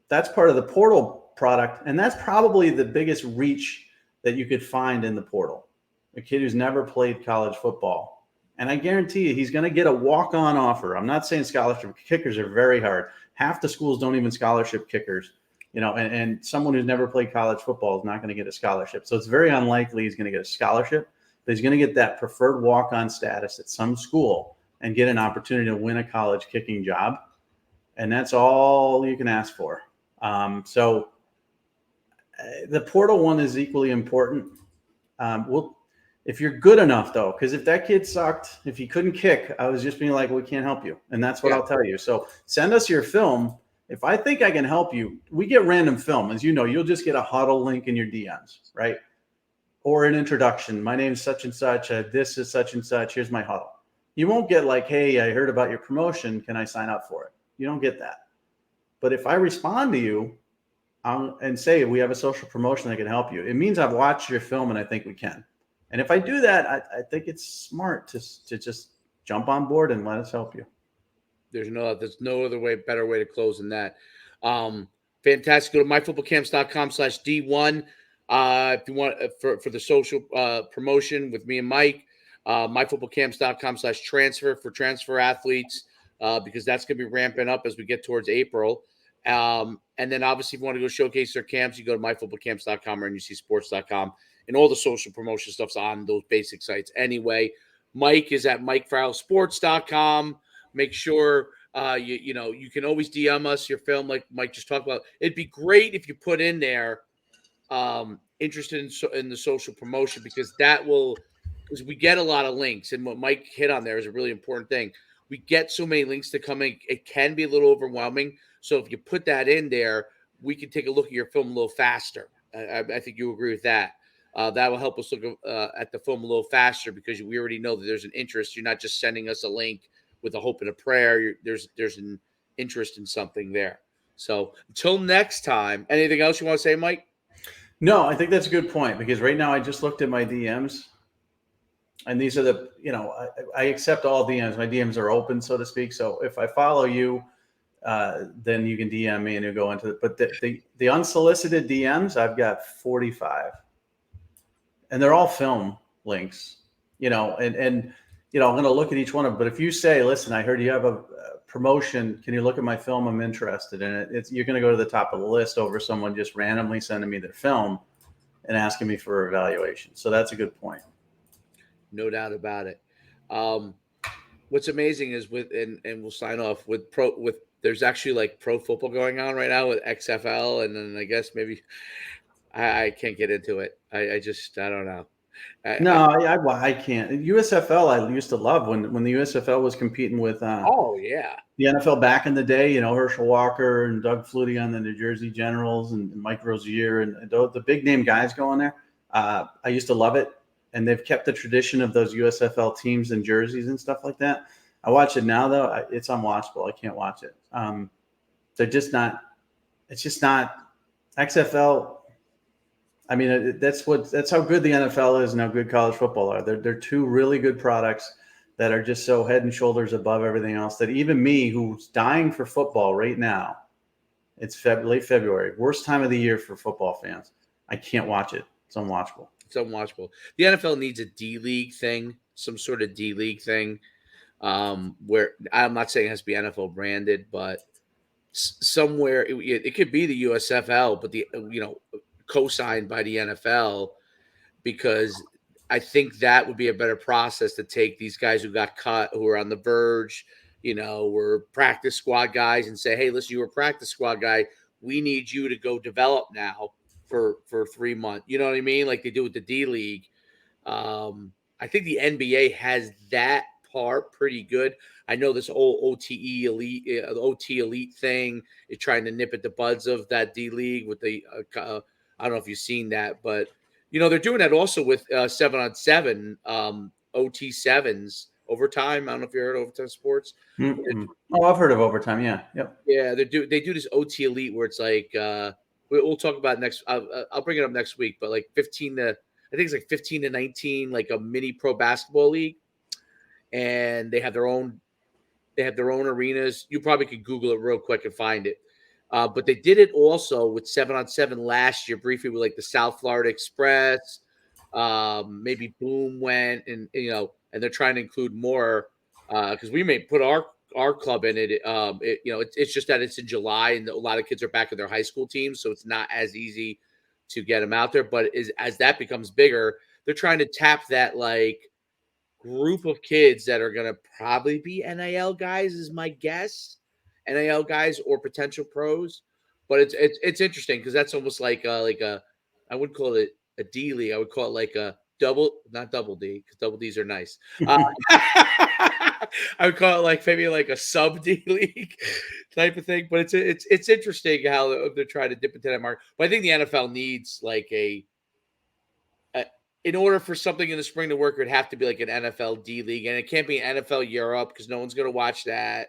that's part of the portal product. And that's probably the biggest reach that you could find in the portal. A kid who's never played college football. And I guarantee you, he's going to get a walk-on offer. I'm not saying scholarship kickers are very hard. Half the schools don't even scholarship kickers, and someone who's never played college football is not going to get a scholarship. So it's very unlikely he's going to get a scholarship, but he's going to get that preferred walk-on status at some school and get an opportunity to win a college kicking job. And that's all you can ask for. So the portal one is equally important. If you're good enough, though, because if that kid sucked, if he couldn't kick, I was just being like, we can't help you. And that's what I'll tell you. So send us your film. If I think I can help you, we get random film. As you know, you'll just get a huddle link in your DMs, right? Or an introduction. My name's such and such. This is such and such. Here's my huddle. You won't get like, hey, I heard about your promotion. Can I sign up for it? You don't get that. But if I respond to you and say we have a social promotion that can help you, it means I've watched your film and I think we can. And if I do that, I think it's smart to just jump on board and let us help you. There's no better way to close than that. Fantastic. Go to myfootballcamps.com/D1 if you want for the social promotion with me and Mike. Myfootballcamps.com/transfer for transfer athletes, because that's going to be ramping up as we get towards April. And then obviously if you want to go showcase their camps, you go to myfootballcamps.com or NUCsports.com. And all the social promotion stuff's on those basic sites anyway. Mike is at MikeFarrellSports.com. Make sure you can always DM us your film, like Mike just talked about. It'd be great if you put in there interested in the social promotion, because we get a lot of links, and what Mike hit on there is a really important thing. We get so many links to come in, it can be a little overwhelming. So if you put that in there, we can take a look at your film a little faster. I think you agree with that. That will help us look at the film a little faster, because we already know that there's an interest. You're not just sending us a link with a hope and a prayer. There's an interest in something there. So until next time, anything else you want to say, Mike? No, I think that's a good point because right now I just looked at my DMs, and these are the I accept all DMs. My DMs are open, so to speak. So if I follow you, then you can DM me and you go into it. But the unsolicited DMs, I've got 45, and they're all film links. And I'm going to look at each one of them. But if you say, "Listen, I heard you have a promotion. Can you look at my film? I'm interested in it." You're going to go to the top of the list over someone just randomly sending me their film and asking me for evaluation. So that's a good point. No doubt about it. What's amazing is and we'll sign off with there's actually like pro football going on right now with XFL, and then I guess maybe I can't get into it. I just I don't know. No, I can't. USFL, I used to love when the USFL was competing with Oh yeah, the NFL back in the day. Herschel Walker and Doug Flutie on the New Jersey Generals and Mike Rozier and the big name guys going there. I used to love it, and they've kept the tradition of those USFL teams and jerseys and stuff like that. I watch it now though; it's unwatchable. I can't watch it. They're just not. It's just not XFL. I mean, that's how good the NFL is and how good college football are. They're two really good products that are just so head and shoulders above everything else that even me, who's dying for football right now, it's late February, worst time of the year for football fans. I can't watch it. It's unwatchable. it's unwatchable. The NFL needs a D League thing, some sort of D League thing, where I'm not saying it has to be NFL branded, but somewhere it could be the USFL, but co-signed by the NFL, because I think that would be a better process to take these guys who got cut, who are on the verge, were practice squad guys, and say, hey, listen, you were a practice squad guy. We need you to go develop now for 3 months. You know what I mean? Like they do with the D League. I think the NBA has that part pretty good. I know this old OT elite thing is trying to nip at the buds of that D League with the. I don't know if you've seen that, but they're doing that also with 7-on-7 OT sevens overtime. I don't know if you heard of Overtime Sports. Mm-mm. Oh, I've heard of overtime. Yeah. Yep. Yeah, they do this OT elite where it's like we'll talk about next. I'll bring it up next week, but like 15 to I think it's like 15 to 19, like a mini pro basketball league, and they have their own arenas. You probably could Google it real quick and find it. But they did it also with 7-on-7 last year, briefly with like the South Florida Express. Maybe Boom went, and and they're trying to include more because we may put our club in it. It's just that it's in July, and a lot of kids are back in their high school teams, so it's not as easy to get them out there. But as that becomes bigger, they're trying to tap that like group of kids that are going to probably be NIL guys, is my guess. NIL guys or potential pros, but it's interesting because that's almost like a I wouldn't call it a D league. I would call it like a not double D, because double Ds are nice. I would call it like maybe like a sub D league type of thing. But it's interesting how they're trying to dip into that market. But I think the NFL needs like in order for something in the spring to work, it would have to be like an NFL D League, and it can't be NFL Europe because no one's going to watch that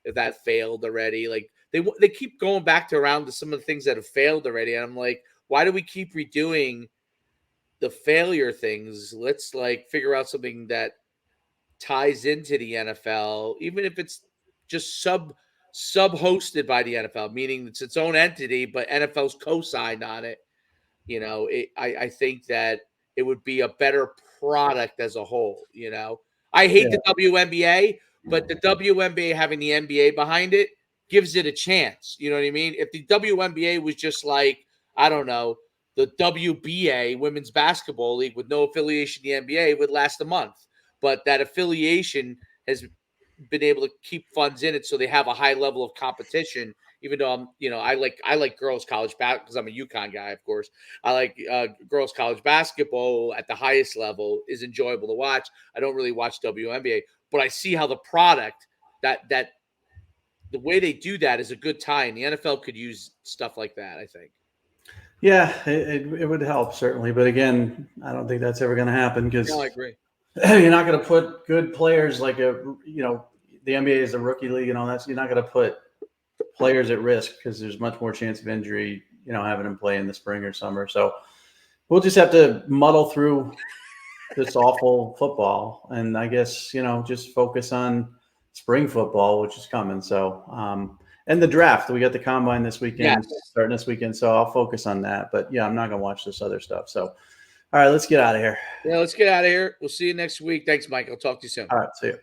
if that failed already. Like they keep going back to some of the things that have failed already, and I'm like, why do we keep redoing the failure things? Let's like figure out something that ties into the NFL, even if it's just sub hosted by the NFL, meaning it's its own entity, but NFL's co-signed on it. I think that it would be a better product as a whole. I hate Yeah. the WNBA, but the WNBA having the NBA behind it gives it a chance. You know what I mean? If the WNBA was just like, I don't know, the WBA, Women's Basketball League, with no affiliation to the NBA, it would last a month. But that affiliation has been able to keep funds in it, so they have a high level of competition. Even though I like girls college basketball because I'm a UConn guy, of course. I like girls college basketball at the highest level is enjoyable to watch. I don't really watch WNBA, but I see how the product that the way they do that is a good tie, and the NFL could use stuff like that, I think. Yeah, it would help certainly, but again, I don't think that's ever going to happen because No, I agree. you're not going to put good players like the NBA is a rookie league and all that. So you're not going to put players at risk because there's much more chance of injury, having them play in the spring or summer. So we'll just have to muddle through this awful football, and I guess just focus on spring football, which is coming. So and the draft, we got the combine this weekend, Yes. starting this weekend, so I'll focus on that. But yeah, I'm not gonna watch this other stuff. So all right, let's get out of here. Yeah, let's get out of here. We'll see you next week. Thanks, Mike. I'll talk to you soon. All right, see you.